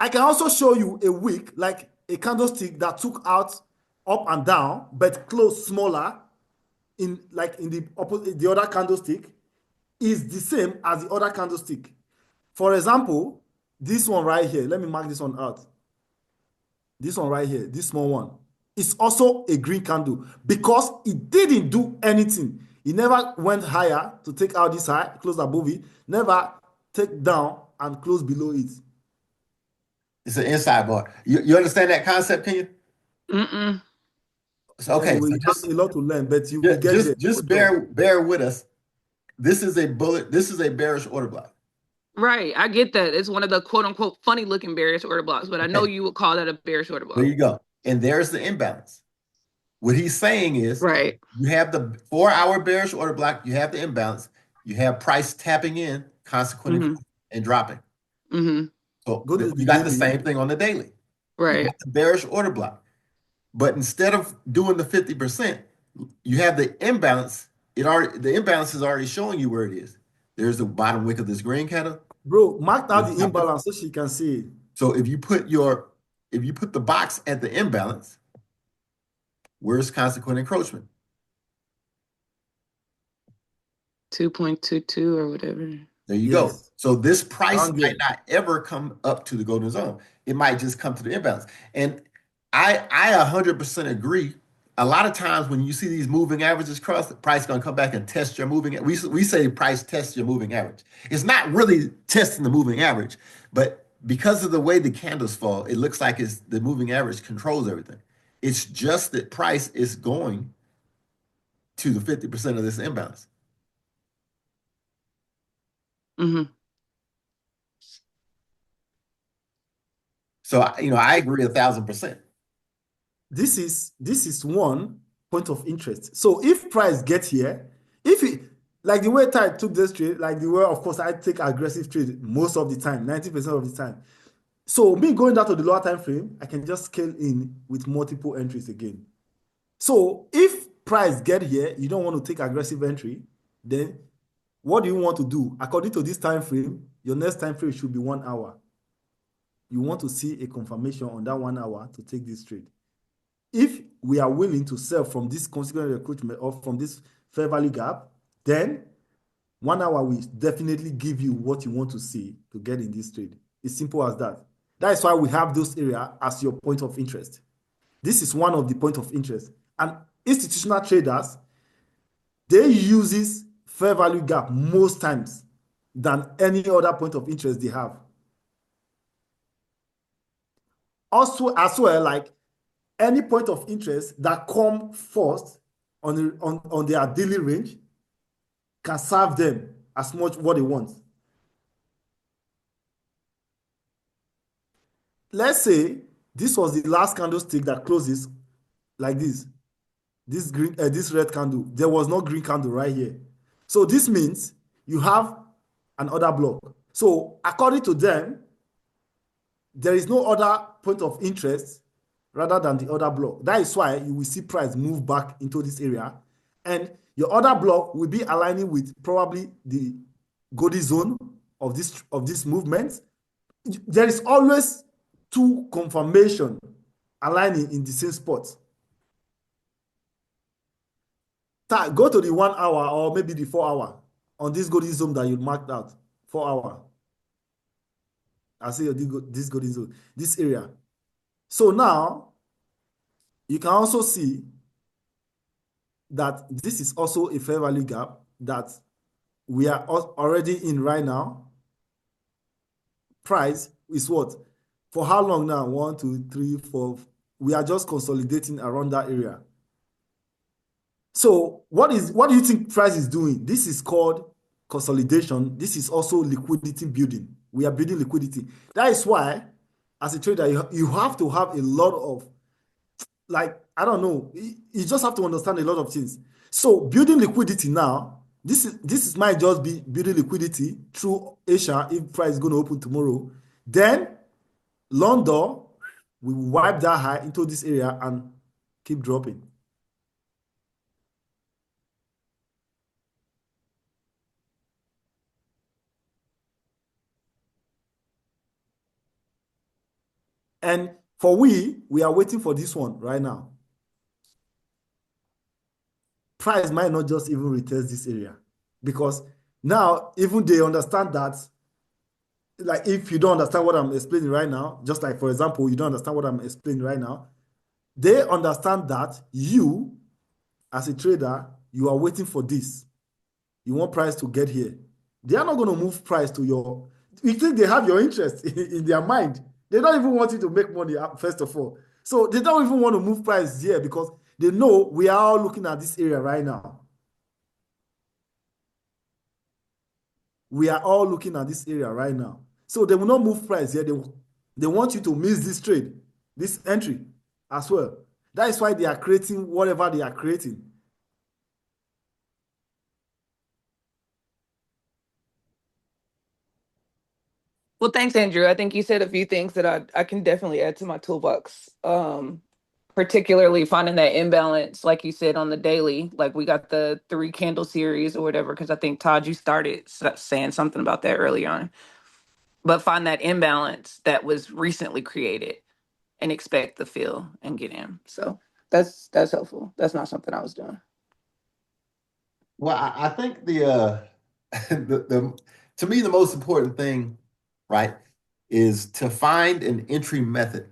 I can also show you a wick, like a candlestick that took out up and down, but closed smaller in the opposite, the other candlestick is the same as the other candlestick. For example, this one right here, let me mark this one out. This one right here, this small one, is also a green candle because it didn't do anything. It never went higher to take out this high, close above it, never take down and close below it. It's an inside bar. You understand that concept, can you? Mm-mm. So, okay, Anyway, so you have a lot to learn, but you will get there. just bear with us. This is a bearish order block. Right. I get that. It's one of the quote unquote funny looking bearish order blocks, but I know you would call that a bearish order block. There you go. And there's the imbalance. What he's saying is Right. you have the 4-hour bearish order block, you have the imbalance, you have price tapping in, consequently and dropping. Mm-hmm. So Go to the you got the daily. same thing on the daily. You Right. got the bearish order block. But instead of doing the 50%, you have the imbalance. The imbalance is already showing you where it is. There's the bottom wick of this green candle. Bro, mark out the imbalance so she can see it. So if you put the box at the imbalance, where's consequent encroachment? 2.22 or whatever. There you go. Yes. So this price Sound might good. not ever come up to the golden zone. It might just come to the imbalance. And I 100% agree. A lot of times when you see these moving averages cross, the price is going to come back and test your moving. We say price tests your moving average. It's not really testing the moving average, but because of the way the candles fall, it looks like it's the moving average controls everything. It's just that price is going to the 50% of this imbalance. Mm-hmm. So I agree 1,000%. This is one point of interest. So if price get here, if it like the way Ty took this trade, like the way of course I take aggressive trade most of the time, 90% of the time. So me going down to the lower time frame, I can just scale in with multiple entries again. So if price get here, you don't want to take aggressive entry, then what do you want to do? According to this time frame, your next time frame should be 1 hour. You want to see a confirmation on that 1 hour to take this trade. If we are willing to sell from this consequent recruitment or from this fair value gap, then 1 hour will definitely give you what you want to see to get in this trade. It's simple as that. That is why we have those areas as your point of interest. This is one of the point of interest. And institutional traders, they use fair value gap most times than any other point of interest they have. Also, as well, like any point of interest that come first on their daily range can serve them as much what they want. Let's say this was the last candlestick that closes like this. This red candle. There was no green candle right here. So this means you have another block. So according to them, there is no other point of interest rather than the other block. That is why you will see price move back into this area, and your other block will be aligning with probably the golden zone of this movement. There is always two confirmation aligning in the same spot. Go to the 1 hour or maybe the 4 hour on this golden zone that you marked out. 4 hour. I say this golden zone, this area. So now you can also see that this is also a fair value gap that we are already in right now. Price is what? For how long now? 1, 2, 3, 4. We are just consolidating around that area. So what do you think price is doing? This is called consolidation. This is also liquidity building. We are building liquidity. That is why, as a trader, you have to have a lot of, like, I don't know, you just have to understand a lot of things. So building liquidity now, this might just be building liquidity through Asia if price is going to open tomorrow. Then London, we wipe that high into this area and keep dropping. And for we are waiting for this one right now. Price might not just even retest this area because now even they understand that, like, if you don't understand what I'm explaining right now, just like, for example, you don't understand what I'm explaining right now, they understand that you, as a trader, you are waiting for this. You want price to get here. They are not going to move price to your, you think they have your interest in their mind. They don't even want you to make money, first of all. So they don't even want to move price here because they know we are all looking at this area right now. We are all looking at this area right now. So they will not move price here. They want you to miss this trade, this entry as well. That is why they are creating whatever they are creating. Well, thanks, Andrew. I think you said a few things that I can definitely add to my toolbox. Particularly finding that imbalance, like you said, on the daily. Like we got the 3 candle series or whatever, because I think Todd, you started saying something about that early on. But find that imbalance that was recently created and expect the fill and get in. So that's helpful. That's not something I was doing. Well, I think the to me the most important thing, right, is to find an entry method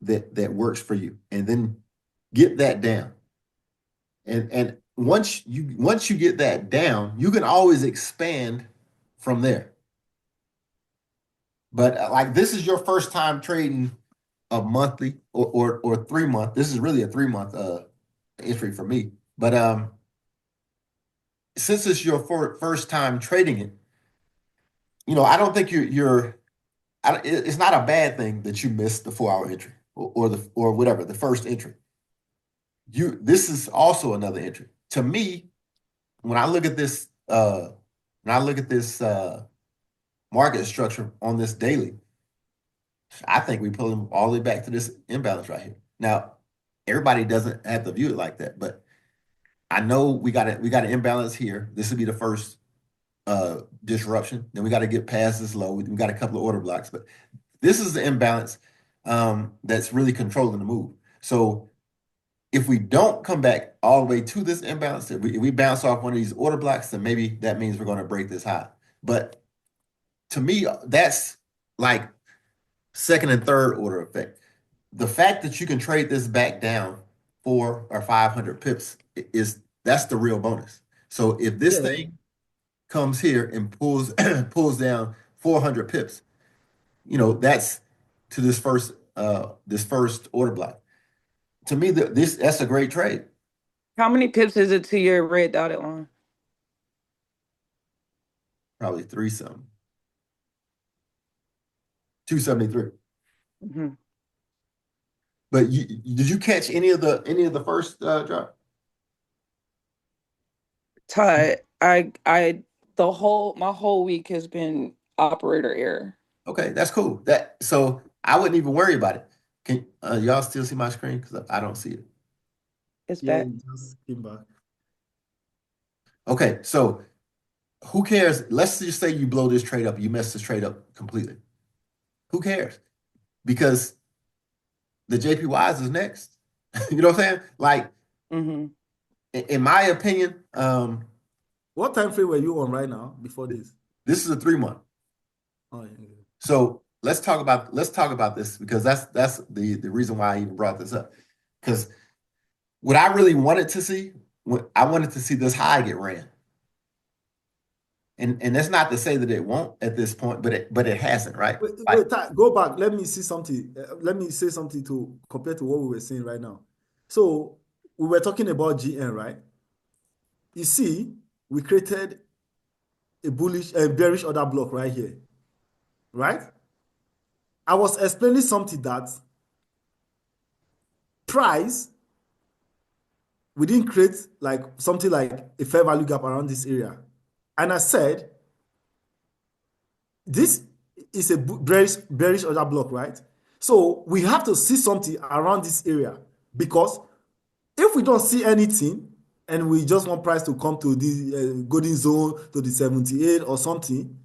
that works for you, and then get that down. And once you get that down, you can always expand from there. But like this is your first time trading a monthly or 3 month. This is really a 3 month entry for me. But since it's your first time trading it, I don't think it's not a bad thing that you missed the 4 hour entry or whatever, the first entry. This is also another entry. To me, when I look at this, market structure on this daily, I think we pull them all the way back to this imbalance right here. Now, everybody doesn't have to view it like that, but I know we got an imbalance here. This would be the first disruption. Then we got to get past this low. We got a couple of order blocks, but this is the imbalance that's really controlling the move. So if we don't come back all the way to this imbalance, if we bounce off one of these order blocks, then maybe that means we're going to break this high. But to me, that's like second and third order effect. The fact that you can trade this back down 400 or 500 pips that's the real bonus. So if this thing comes here and pulls down 400 pips, that's to this first order block. To me, that's a great trade. How many pips is it to your red dotted line? Probably 3 something. 273. Mm-hmm. But did you catch any of the first drop? Todd, my whole week has been operator error. Okay, that's cool. So I wouldn't even worry about it. Can y'all still see my screen? Because I don't see it. It's Yeah, back. it just came back. Okay, so who cares? Let's just say you blow this trade up, you mess this trade up completely. Who cares? Because the JPYs is next. You know what I'm saying? Like, in my opinion, what time frame were you on right now before this? This is a 3 month. Oh, yeah. So let's talk about this, because that's the reason why I even brought this up. Because what I really wanted to see, I wanted to see this high get ran. And that's not to say that it won't at this point, but it hasn't, right? Wait, go back. Let me see something. Let me say something to compare to what we were saying right now. So we were talking about GN, right? You see, we created a bearish order block right here. right? I was explaining something that price, we didn't create like something like a fair value gap around this area. And I said, this is a bearish order block, right? So we have to see something around this area, because if we don't see anything and we just want price to come to the golden zone, to the 78 or something,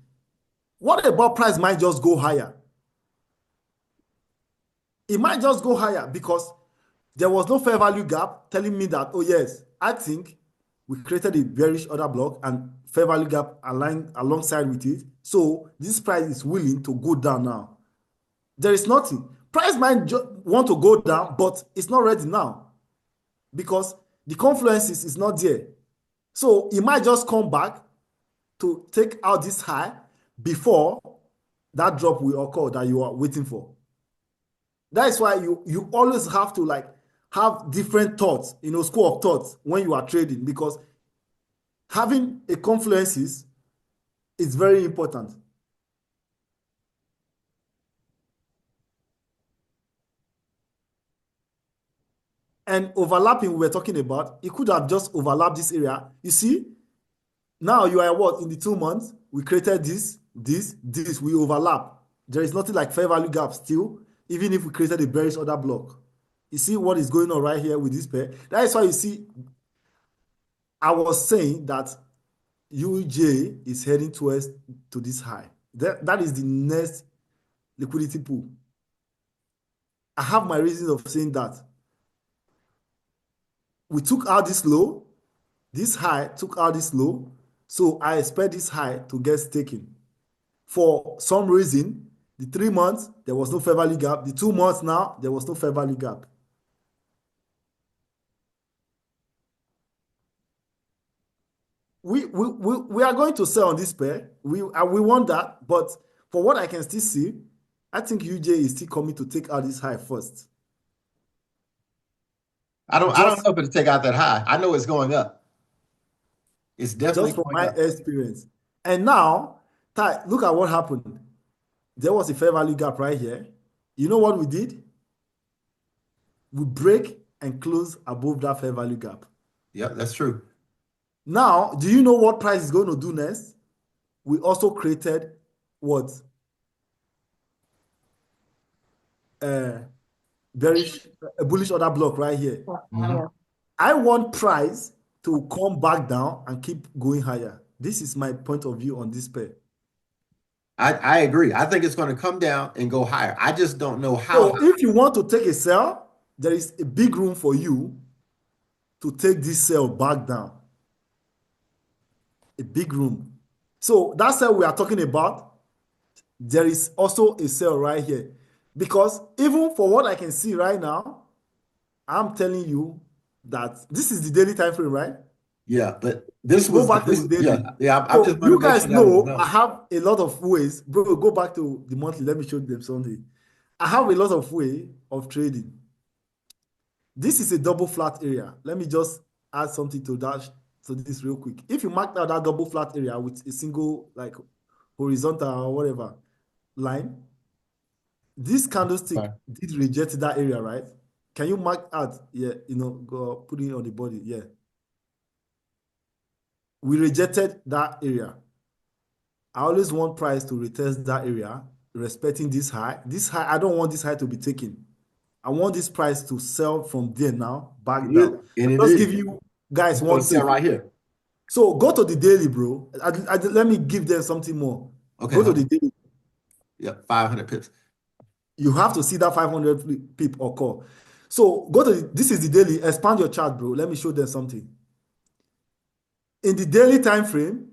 what about price might just go higher? It might just go higher because there was no fair value gap telling me that, oh yes, I think we created a bearish order block and fair value gap aligned alongside with it. So this price is willing to go down now. There is nothing. Price might want to go down, but it's not ready now because the confluence is not there. So it might just come back to take out this high before that drop will occur that you are waiting for. That's why you always have to like have different thoughts, school of thoughts when you are trading, because having a confluence is very important. And overlapping, we were talking about, it could have just overlapped this area. You see, now you are what? In the 2 months, we created this, we overlap. There is nothing like fair value gap still, even if we created a bearish order block. You see what is going on right here with this pair? That is why you see, I was saying that UJ is heading to this high. That is the next liquidity pool. I have my reasons of saying that. We took out this low, this high took out this low, so I expect this high to get taken. For some reason, the 3 months, there was no fair value gap. The 2 months now, there was no fair value gap. We are going to sell on this pair. We want that, but for what I can still see, I think UJ is still coming to take out this high first. I don't know if it'll take out that high. I know it's going up. It's definitely just from going my up. experience. And now, look at what happened. There was a fair value gap right here. You know what we did? We break and close above that fair value gap. Yep, that's true. Now, do you know what price is going to do next? We also created what? A bullish order block right here. Mhm. I want price to come back down and keep going higher. This is my point of view on this pair. I agree. I think it's going to come down and go higher. I just don't know how So high. if you want to take a sell, there is a big room for you to take this sell back down. A big room. So that sell we are talking about, there is also a sell right here. Because even for what I can see right now, I'm telling you that this is the daily time frame, right? Yeah, but this Go was back to the daily. yeah. I'm So just going you to make guys sure that was know done. I have a lot of ways. Bro, go back to the monthly. Let me show them something. I have a lot of way of trading. This is a double flat area. Let me just add something to that, to this real quick. If you mark out that double flat area with a single like horizontal or whatever line, this candlestick Okay. did reject that area, right? Can you mark out? Yeah, go put it on the body. Yeah. We rejected that area. I always want price to retest that area, respecting this high. This high, I don't want this high to be taken. I want this price to sell from there now, back It down. is, and it Just is. give you guys It's one going to sell tip. right here. So go to the daily, bro. Let me give them something more. Okay, Go to hold the on. daily. Yep, 500 pips. You have to see that 500 pip occur. So go to this is the daily. Expand your chart, bro. Let me show them something. In the daily time frame,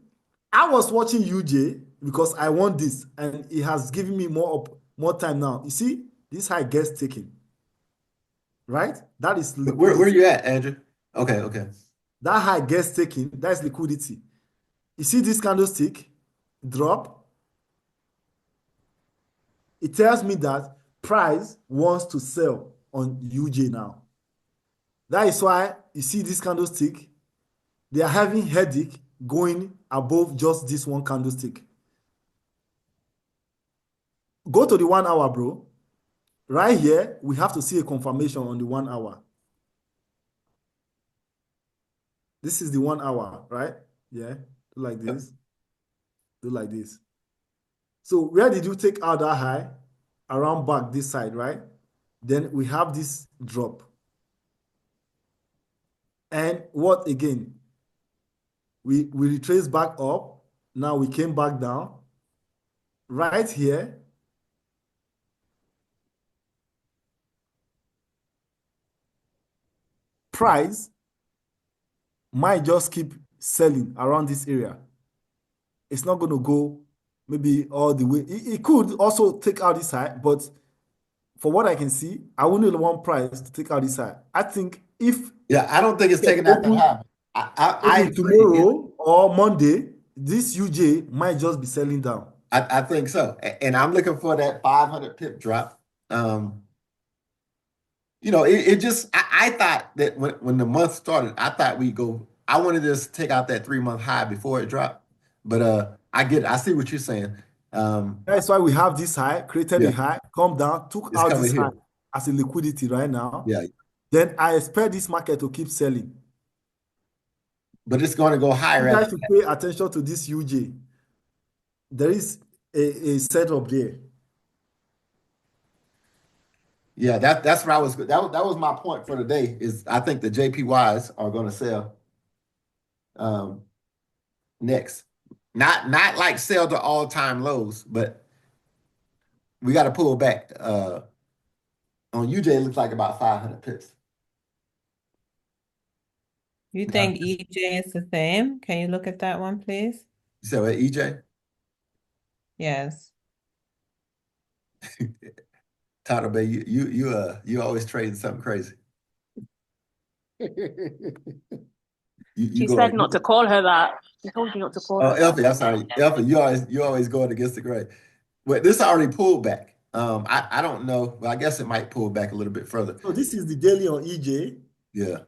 I was watching UJ because I want this, and it has given me more time now. You see, this high gets taken, right? That is Where liquidity. you at, Andrew? Okay. That high gets taken. That's liquidity. You see this candlestick drop? It tells me that price wants to sell on UJ now. That is why you see this candlestick, they are having headache going above just this one candlestick. go to the 1 hour, bro. Right here, we have to see a confirmation on the 1 hour. This is the 1 hour, right? Yeah, do like this, do like this. So where did you take out that high? Around back this side, right? Then we have this drop. And what again? We retrace back up. Now we came back down. Right here, price might just keep selling around this area. It's not going to go maybe all the way. It could also take out this high, but for what I can see, I wouldn't want price to take out this high. I think if Yeah, I don't think it's taking that open, high. I maybe agree. tomorrow or Monday, this UJ might just be selling down. I think so. And I'm looking for that 500 pip drop. You know, it just, I thought that when the month started, I thought I wanted to just take out that 3-month high before it dropped. But I see what you're saying. That's why we have this high, created Yeah. a high, come down, took It's out coming this here. high as a liquidity right now. Yeah, Then I expect this market to keep selling. but it's going to go higher. You guys should pay attention to this UJ. There is a setup there. Yeah, that's what I was. That was my point for today. Is I think the JPYs are going to sell next. Not like sell to all-time lows, but we got to pull back. On UJ, it looks like about 500 pips. You think EJ is the same? Can you look at that one, please? You said what, EJ? Yes. Tyler Bay, you always trading something crazy. She said not to call her that. She told you not to call her that. Elfie, I'm sorry. Elfie, you always going against the grain. But this already pulled back. I don't know. Well, I guess it might pull back a little bit further. So this is the daily on EJ. Yeah.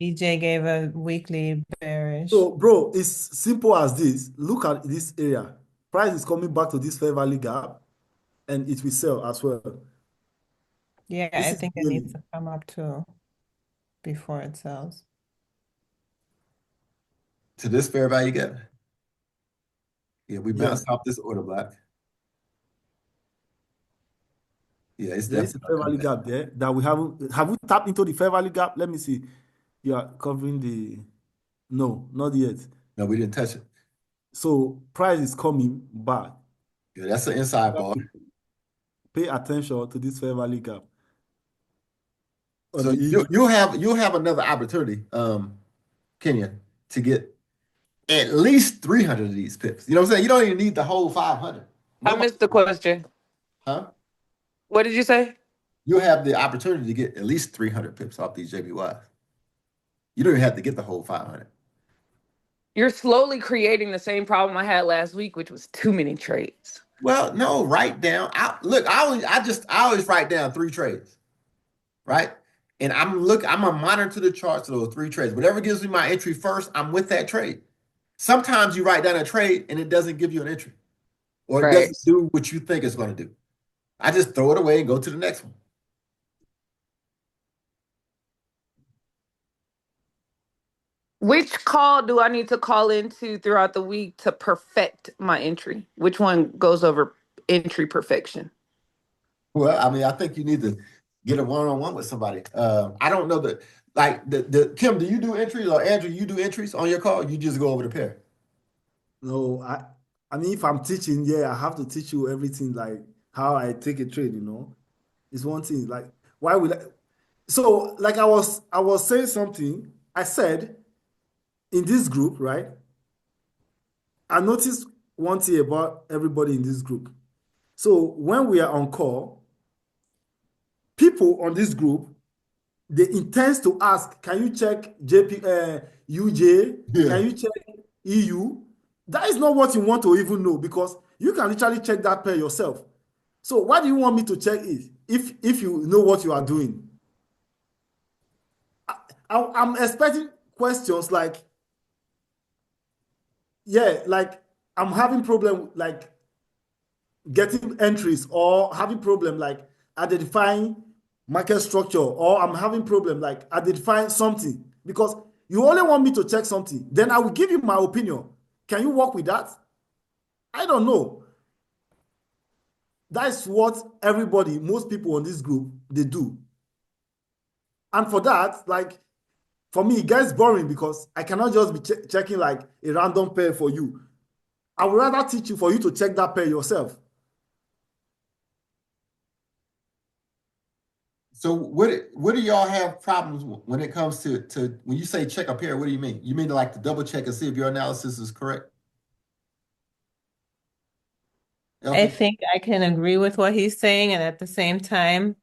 EJ gave a weekly bearish. So, bro, it's simple as this. Look at this area. Price is coming back to this fair value gap, and it will sell as well. Yeah, This I is think it daily. needs to come up too before it sells. To this fair value gap. Yeah, we Yeah. bounced off this order block. Yeah, it's There is a definitely fair gonna value come back. gap there that we haven't. Have we tapped into the fair value gap? Let me see. You are covering the. No, not yet. No, we didn't touch it. So price is coming back. Yeah, that's an inside bar. Pay attention to this fair value gap. On So the EJ. you'll have another opportunity, Kenya, to get at least 300 of these pips. You know what I'm saying? You don't even need the whole 500. I missed the question. Huh? What did you say? You'll have the opportunity to get at least 300 pips off these JPYs. You don't even have to get the whole 500. You're slowly creating the same problem I had last week, which was too many trades. Well, no, write down. I always write down 3 trades, right? And I'm gonna monitor the charts of those 3 trades. Whatever gives me my entry first, I'm with that trade. Sometimes you write down a trade and it doesn't give you an entry, or it Right. doesn't do what you think it's going to do. I just throw it away and go to the next one. Which call do I need to call into throughout the week to perfect my entry? Which one goes over entry perfection? Well, I mean, I think you need to get a one-on-one with somebody. I don't know that, like the Kim, do you do entries, or Andrew, you do entries on your call? You just go over the pair. No, I mean, if I'm teaching, yeah, I have to teach you everything, like how I take a trade, It's one thing. Like, why would I? So, like I was saying something. I said in this group, right? I noticed one thing about everybody in this group. So when we are on call, people on this group, they intend to ask, can you check UJ? Yeah. Can you check EU? That is not what you want to even know, because you can literally check that pair yourself. So why do you want me to check it if you know what you are doing? I'm expecting questions like, yeah, like I'm having problem, like getting entries or having problem like identifying market structure, or I'm having problem like identifying something, because you only want me to check something, then I will give you my opinion. Can you work with that? I don't know. That's what everybody, most people on this group, they do. And for that, like, for me, it gets boring because I cannot just be checking like a random pair for you. I would rather teach you for you to check that pair yourself. So what do y'all have problems when it comes to when you say check a pair, what do you mean? You mean like to double check and see if your analysis is correct? I LP? think I can agree with what he's saying, and at the same time,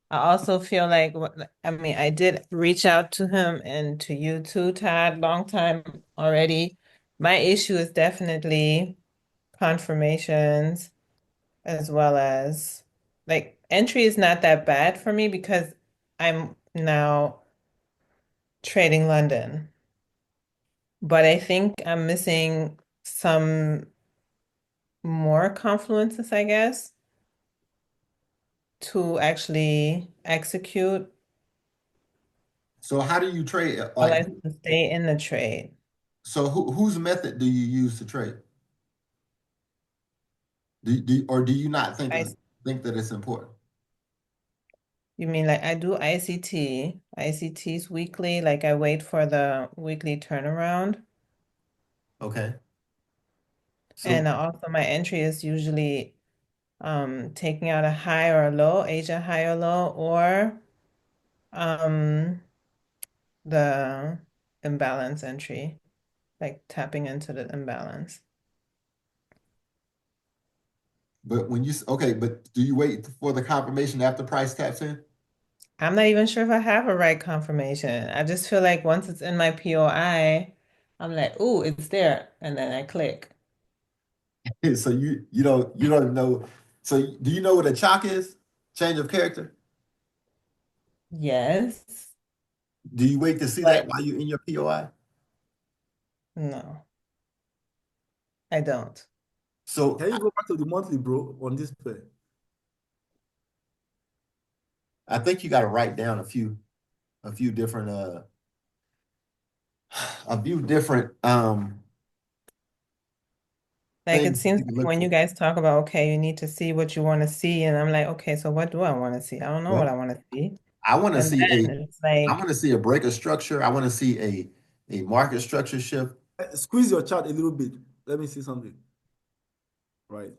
I also feel like I mean, I did reach out to him and to you too, Todd, long time already. My issue is definitely confirmations as well as like entry is not that bad for me because I'm now trading London. But I think I'm missing some more confluences, I guess, to actually execute So how do you trade? or Like, like to stay in the trade. so whose method do you use to trade? Or do you not think I think that it's important? You mean like I do ICT, ICT's weekly, like I wait for the weekly turnaround. Okay. And So also my entry is usually taking out a high or a low, Asia high or low, or um the imbalance entry, like tapping into the imbalance. but when you okay, but do you wait for the confirmation after price taps in? I'm not even sure if I have a right confirmation. I just feel like once it's in my POI, I'm like, ooh, it's there. And then I click. So you don't even know. So do you know what a chalk is? Change of character? Yes, Do you wait to see that but while you're in your POI? no, I don't. So Can you go back to the monthly, bro, on this pair? I think you got to write down a few different a few different Like it things seems you can like look when you for. guys talk about, okay, you need to see what you want to see. And I'm like, okay, so what do I want to see? I don't know what I Well, want to see. I want to And see then it's like, a break of structure. I want to see a market structure shift. Squeeze your chart a little bit. Let me see something. Right.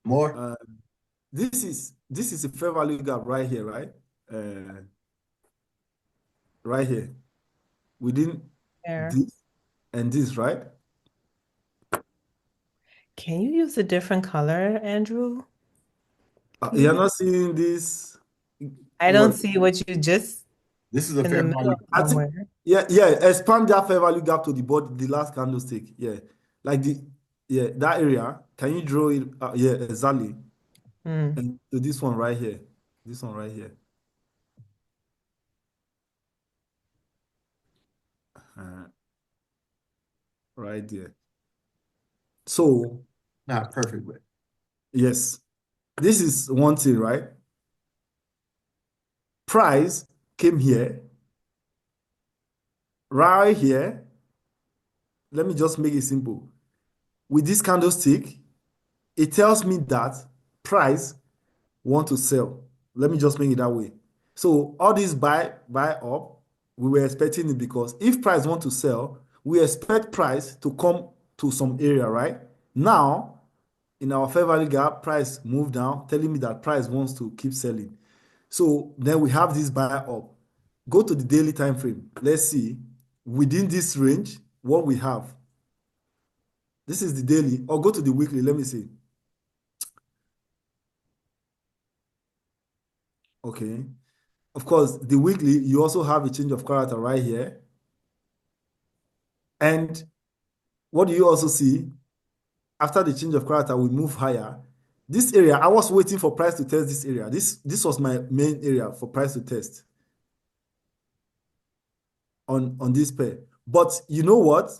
More. Uh, this is a fair value gap right here, right? Right here. Within there. this and this, right? Can you use a different color, Andrew? You're Please. not seeing this. I don't What? see what you just This is a in the fair middle value. of I think, somewhere. yeah, expand that fair value gap to the body, the last candlestick. Yeah. Like that area. Can you draw it? Yeah, exactly. Hmm. And to this one right here. This one right here. Uh, right there. So, Not perfect, but yes, this is one thing, right? Price came here, right here. Let me just make it simple. With this candlestick, it tells me that price want to sell. Let me just make it that way. So all this buy up, we were expecting it because if price want to sell, we expect price to come to some area, right? Now, in our fair value gap, price moved down, telling me that price wants to keep selling. So then we have this buy up. Go to the daily time frame. Let's see within this range what we have. This is the daily, or go to the weekly. Let me see. Okay. Of course, the weekly, you also have a change of character right here. And what do you also see? After the change of character, we move higher. This area, I was waiting for price to test this area. This was my main area for price to test on this pair. But you know what?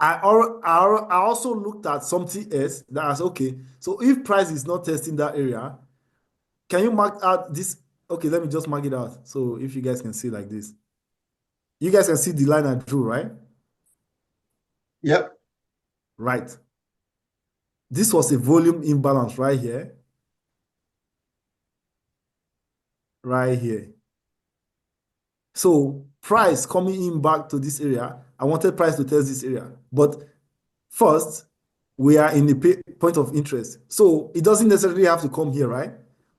I also looked at something else that was okay. So if price is not testing that area, can you mark out this? Okay, let me just mark it out. So if you guys can see like this, you guys can see the line I drew, right? Yep. Right. This was a volume imbalance right here. Right here. So price coming in back to this area, I wanted price to test this area. But first, we are in the point of interest. So it doesn't necessarily have to come here, right?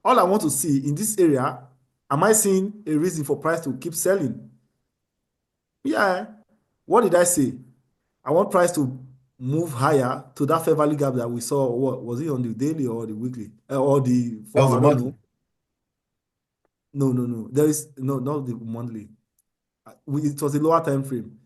All I want to see in this area, am I seeing a reason for price to keep selling? Yeah. What did I say? I want price to move higher to that fair value gap that we saw. What was it, on the daily or the weekly or the That 4 was a hour? I don't monthly. know. No. There is no, not the monthly. It was a lower time frame.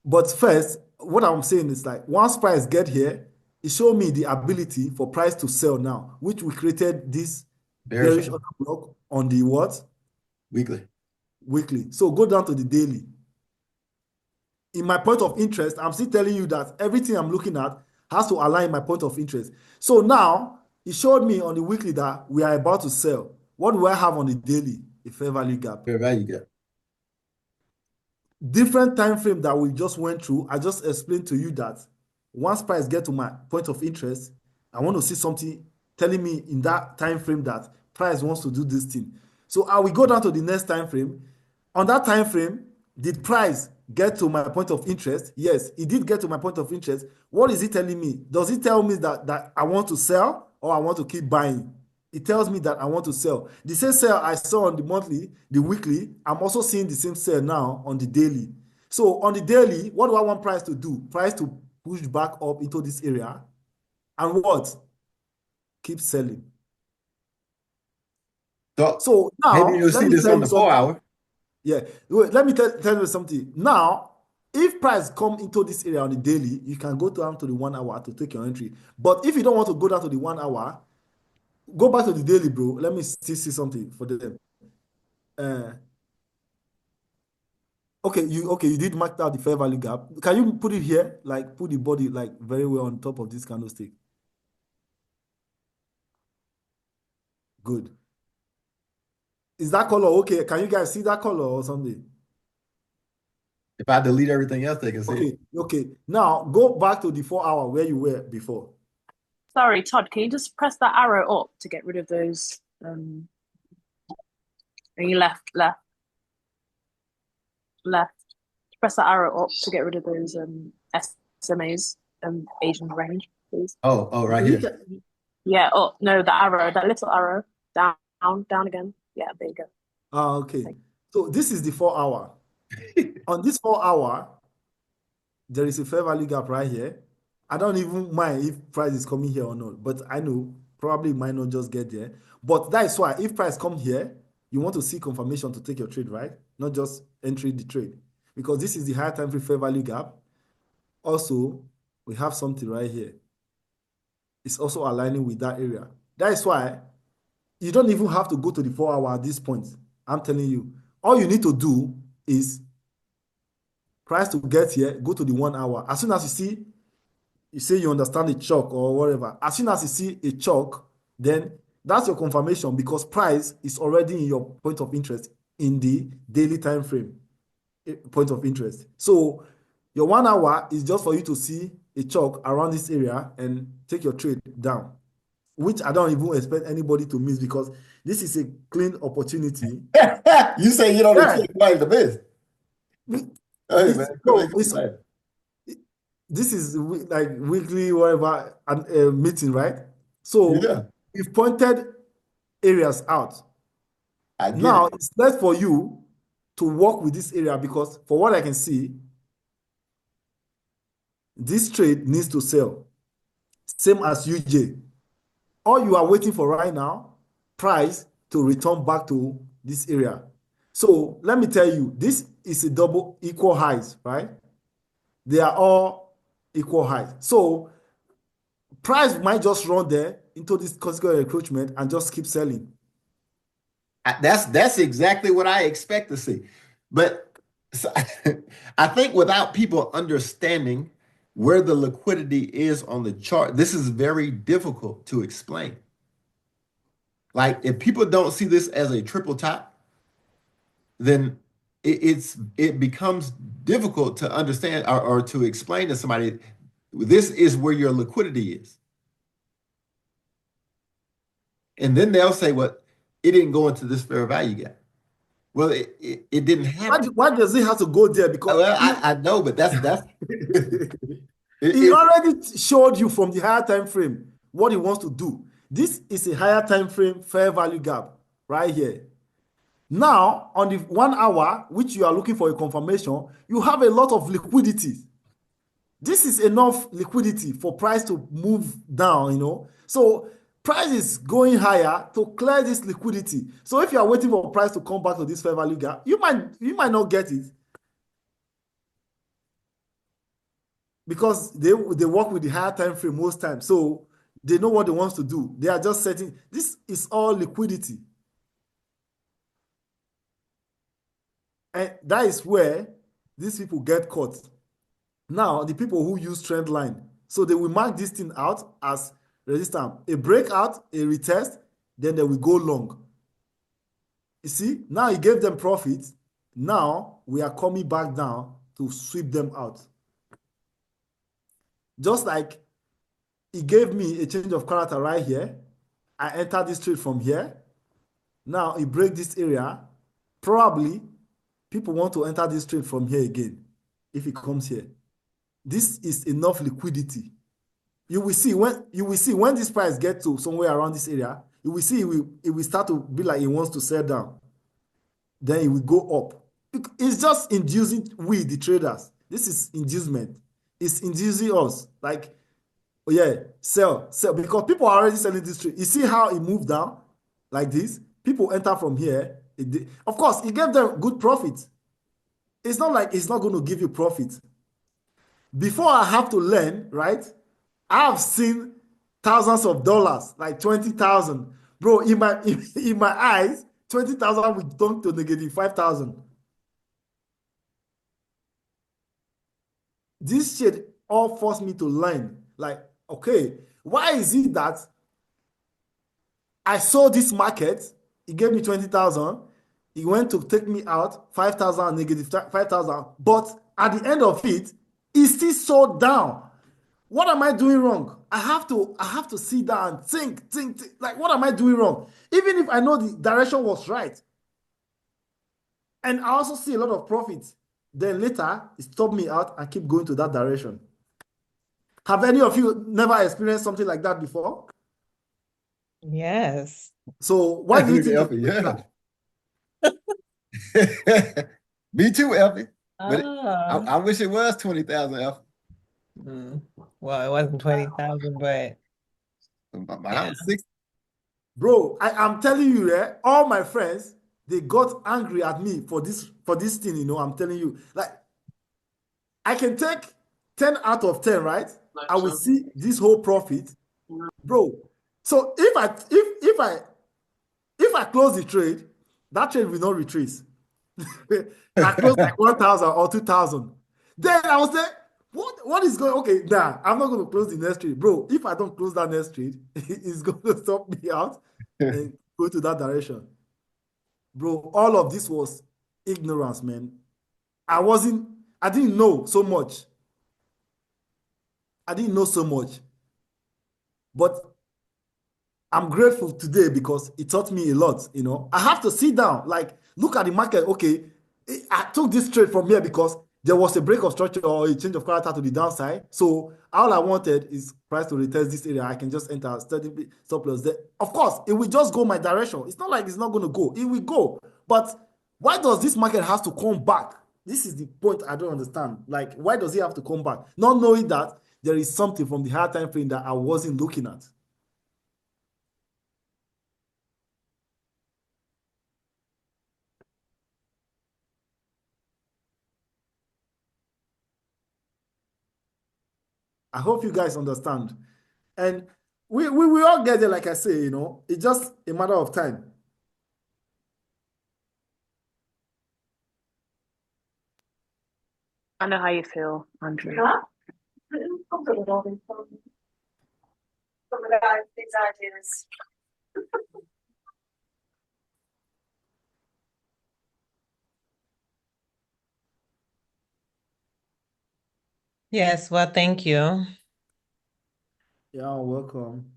But first, what I'm saying is like once price get here, it showed me the ability for price to sell now, which we created this bearish Bearish order block on the what? weekly. Weekly. So go down to the daily. In my point of interest, I'm still telling you that everything I'm looking at has to align my point of interest. So now it showed me on the weekly that we are about to sell. What do I have on the daily? A fair value gap. Fair value gap. Different time frame that we just went through. I just explained to you that once price get to my point of interest, I want to see something telling me in that time frame that price wants to do this thing. So I will go down to the next time frame. On that time frame, did price get to my point of interest? Yes, it did get to my point of interest. What is it telling me? Does it tell me that I want to sell or I want to keep buying? It tells me that I want to sell. The same sell I saw on the monthly, the weekly, I'm also seeing the same sell now on the daily. So on the daily, what do I want price to do? Price to push back up into this area and what? Keep selling. So Maybe now, you'll let see me this tell on you the 4 something. hour. Yeah, wait, let me tell you something. Now, if price come into this area on the daily, you can go down to the 1 hour to take your entry. But if you don't want to go down to the 1 hour, go back to the daily, bro. Let me still see something for them. Okay, you did mark out the fair value gap. Can you put it here? Like put the body like very well on top of this candlestick. Good. Is that color okay? Can you guys see that color or something? If I delete everything else, they can see it. Okay. Now go back to the 4 hour where you were before. Sorry, Todd, can you just press that arrow up to get rid of those? And you left. Press that arrow up to get rid of those SMAs, Asian range, please. Oh, right here. Yeah. Oh no, the arrow, that little arrow, down again. Yeah, there you go. Okay. So this is the 4 hour. On this 4 hour, there is a fair value gap right here. I don't even mind if price is coming here or not, but I know probably it might not just get there. But that is why if price come here, you want to see confirmation to take your trade, right? Not just entry the trade. Because this is the higher time frame fair value gap. Also, we have something right here. It's also aligning with that area. That is why you don't even have to go to the 4 hour at this point. I'm telling you. All you need to do is price to get here, go to the 1 hour. As soon as you say you understand the chalk or whatever. As soon as you see a chalk, then that's your confirmation because price is already in your point of interest in the daily time frame point of interest. So your 1 hour is just for you to see a chalk around this area and take your trade down, which I don't even expect anybody to miss because this is a clean opportunity. You say you don't expect anybody to miss. Hey, man, this is like weekly whatever meeting, right? So yeah. we've pointed areas out. Now it's left for you to work with this area because for what I can see, this trade needs to sell. Same as UJ. All you are waiting for right now, price to return back to this area. So let me tell you, this is a double equal highs, right? They are all equal highs. So price might just run there into this consequent encroachment and just keep selling. That's exactly what I expect to see. But so, I think without people understanding where the liquidity is on the chart. This is very difficult to explain. Like if people don't see this as a triple top, then it becomes difficult to understand or to explain to somebody this is where your liquidity is. And then they'll say, well, it didn't go into this fair value gap. Well, it didn't happen. Why does he have to go there? Because Well, I know, but that's he already showed you from the higher time frame what he wants to do. This is a higher time frame fair value gap right here. Now, on the 1 hour, which you are looking for a confirmation, you have a lot of liquidity. This is enough liquidity for price to move down, you know. So price is going higher to clear this liquidity. So if you are waiting for price to come back to this fair value gap, you might not get it. Because they work with the higher time frame most times. So they know what they want to do. They are just setting, this is all liquidity. And that is where these people get caught. Now, the people who use trend line, so they will mark this thing out as resistance, a breakout, a retest, then they will go long. You see, now he gave them profit. Now we are coming back down to sweep them out. Just like he gave me a change of character right here. I enter this trade from here. Now he break this area. Probably people want to enter this trade from here again if it comes here. This is enough liquidity. You will see when this price gets to somewhere around this area, you will see it will start to be like it wants to sell down. Then it will go up. It's just inducing we, the traders. This is inducement. It's inducing us. Like, oh yeah, sell. Because people are already selling this trade. You see how it moved down like this? People enter from here. Of course, it gave them good profit. It's not like it's not going to give you profit. Before I have to learn, right? I've seen thousands of dollars, like 20,000. Bro, in my eyes, 20,000 will turn to negative 5,000. This shit all forced me to learn. Like, okay, why is it that I saw this market, he gave me 20,000, he went to take me out 5,000, negative 5,000, but at the end of it, he still sold down. What am I doing wrong? I have to sit down and think. Like, what am I doing wrong? Even if I know the direction was right. And I also see a lot of profits. Then later, it stopped me out and keep going to that direction. Have any of you never experienced something like that before? Yes. So why do you think? Effie, yeah. Me too, Effie. But I wish it was 20,000, Effie. Well, it wasn't 20,000, but Mine was 60. Bro, I'm telling you, all my friends, they got angry at me for this thing, you know. I'm telling you, like, I can take 10 out of 10, right? I will see this whole profit, bro. So if I close the trade, that trade will not retrace. I close like 1,000 or 2,000. Then I will say, what is going? Okay, nah, I'm not going to close the next trade, bro. If I don't close that next trade, it's going to stop me out and go to that direction, bro. All of this was ignorance, man. I didn't know so much. But I'm grateful today because it taught me a lot, you know. I have to sit down, like, look at the market. Okay, I took this trade from here because there was a break of structure or a change of character to the downside. So all I wanted is price to retest this area. I can just enter steady stop loss there. Of course, it will just go my direction. It's not like it's not going to go. It will go. But why does this market have to come back? This is the point I don't understand. Like, why does it have to come back? Not knowing that there is something from the higher time frame that I wasn't looking at. I hope you guys understand. And we all get there, like I say, you know, it's just a matter of time. I know how you feel, Andrew. Yes, well, thank you. Yeah, welcome.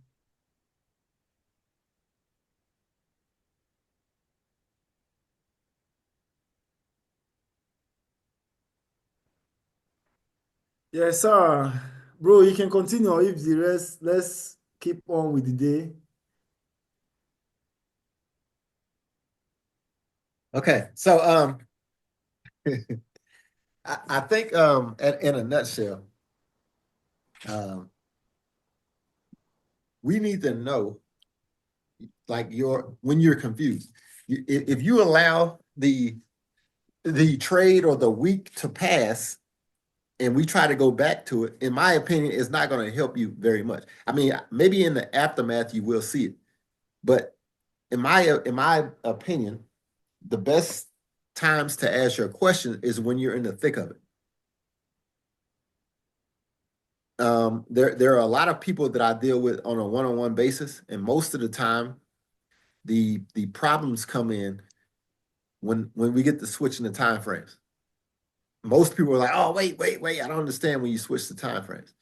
Yes, sir. Bro, you can continue. If the rest, let's keep on with the day. Okay, so I think in a nutshell, um, we need to know like when you're confused. If you allow the trade or the week to pass and we try to go back to it, in my opinion, it's not going to help you very much. I mean, maybe in the aftermath you will see it, but in my opinion, the best times to ask your question is when you're in the thick of it. There are a lot of people that I deal with on a one-on-one basis, and most of the time, the problems come in when we get to switching the time frames. Most people are like, "Oh, wait, I don't understand when you switch the time frames,"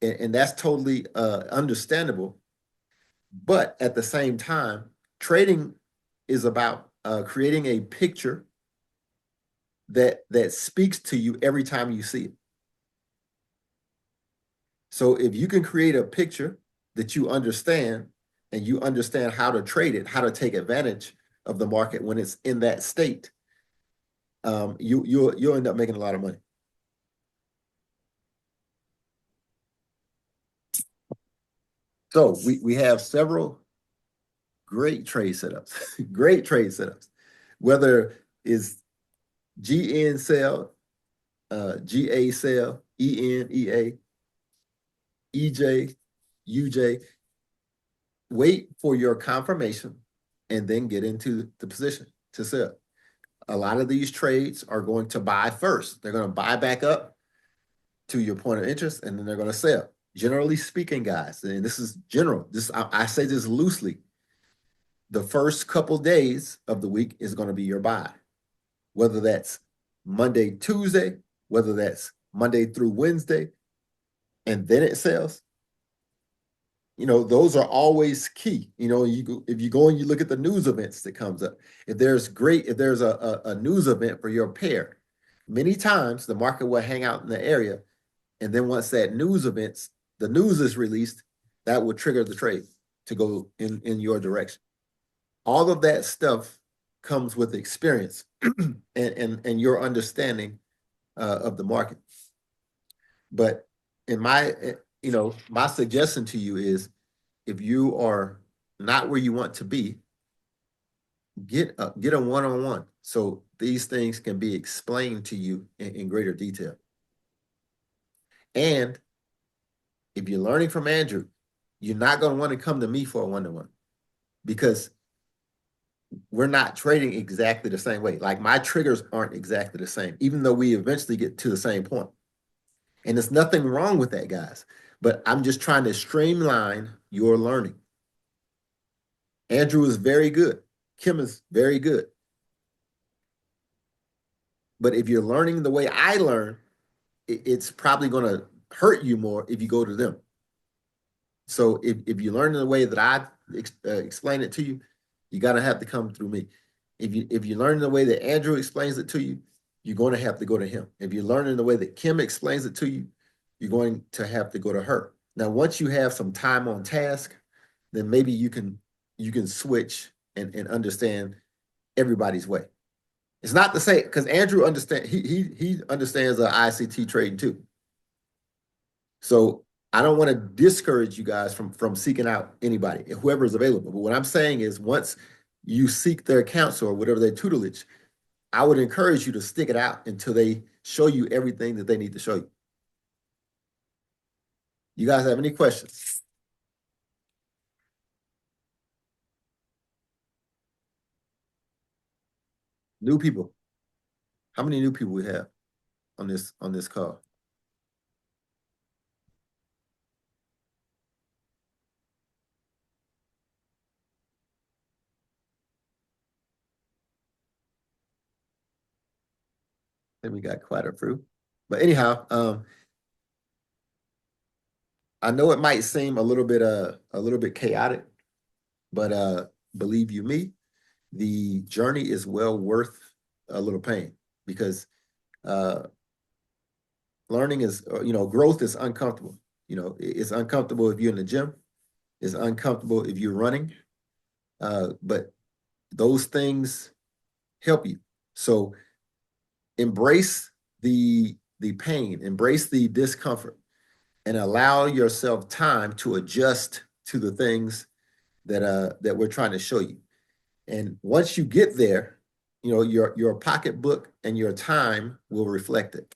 and that's totally understandable. But at the same time, trading is about creating a picture that speaks to you every time you see it. So if you can create a picture that you understand and you understand how to trade it, how to take advantage of the market when it's in that state, you'll end up making a lot of money. So we have several great trade setups, great trade setups, whether it's GN sell, GA sell, EN, EA, EJ, UJ. Wait for your confirmation and then get into the position to sell. A lot of these trades are going to buy first. They're going to buy back up to your point of interest, and then they're going to sell. Generally speaking, guys, and this is general. I say this loosely. The first couple days of the week is going to be your buy, whether that's Monday, Tuesday, whether that's Monday through Wednesday, and then it sells. Those are always key. If you go and you look at the news events that comes up, if there's a news event for your pair, many times the market will hang out in the area, and then once the news is released, that will trigger the trade to go in your direction. All of that stuff comes with experience and your understanding of the market. But my suggestion to you is, if you are not where you want to be, get a one-on-one so these things can be explained to you in greater detail. And if you're learning from Andrew, you're not going to want to come to me for a one-on-one, because we're not trading exactly the same way. Like, my triggers aren't exactly the same, even though we eventually get to the same point. And there's nothing wrong with that, guys. But I'm just trying to streamline your learning. Andrew is very good. Kim is very good. But if you're learning the way I learn, it's probably going to hurt you more if you go to them. So if you learn in the way that I explain it to you, you're going to have to come through me. If you learn in the way that Andrew explains it to you, you're going to have to go to him. If you learn in the way that Kim explains it to you, you're going to have to go to her. Now, once you have some time on task, then maybe you can switch and understand everybody's way. It's not to say, because Andrew understands ICT trading too. So I don't want to discourage you guys from seeking out anybody, whoever is available. But what I'm saying is, once you seek their counsel or whatever their tutelage, I would encourage you to stick it out until they show you everything that they need to show you. You guys have any questions? New people. How many new people we have on this call? think we got quite a few. But anyhow, I know it might seem a little bit chaotic, but believe you me, the journey is well worth a little pain, because learning is, growth is uncomfortable. It's uncomfortable if you're in the gym. It's uncomfortable if you're running. But those things help you. So embrace the pain, embrace the discomfort, and allow yourself time to adjust to the things that we're trying to show you. And once you get there, your pocketbook and your time will reflect it.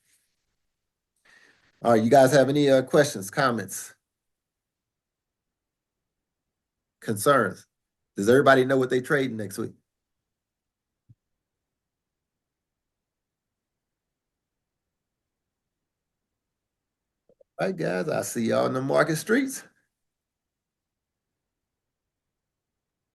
All right, you guys have any questions, comments, concerns? Does everybody know what they trading next week? All right, guys, I'll see y'all in the market streets.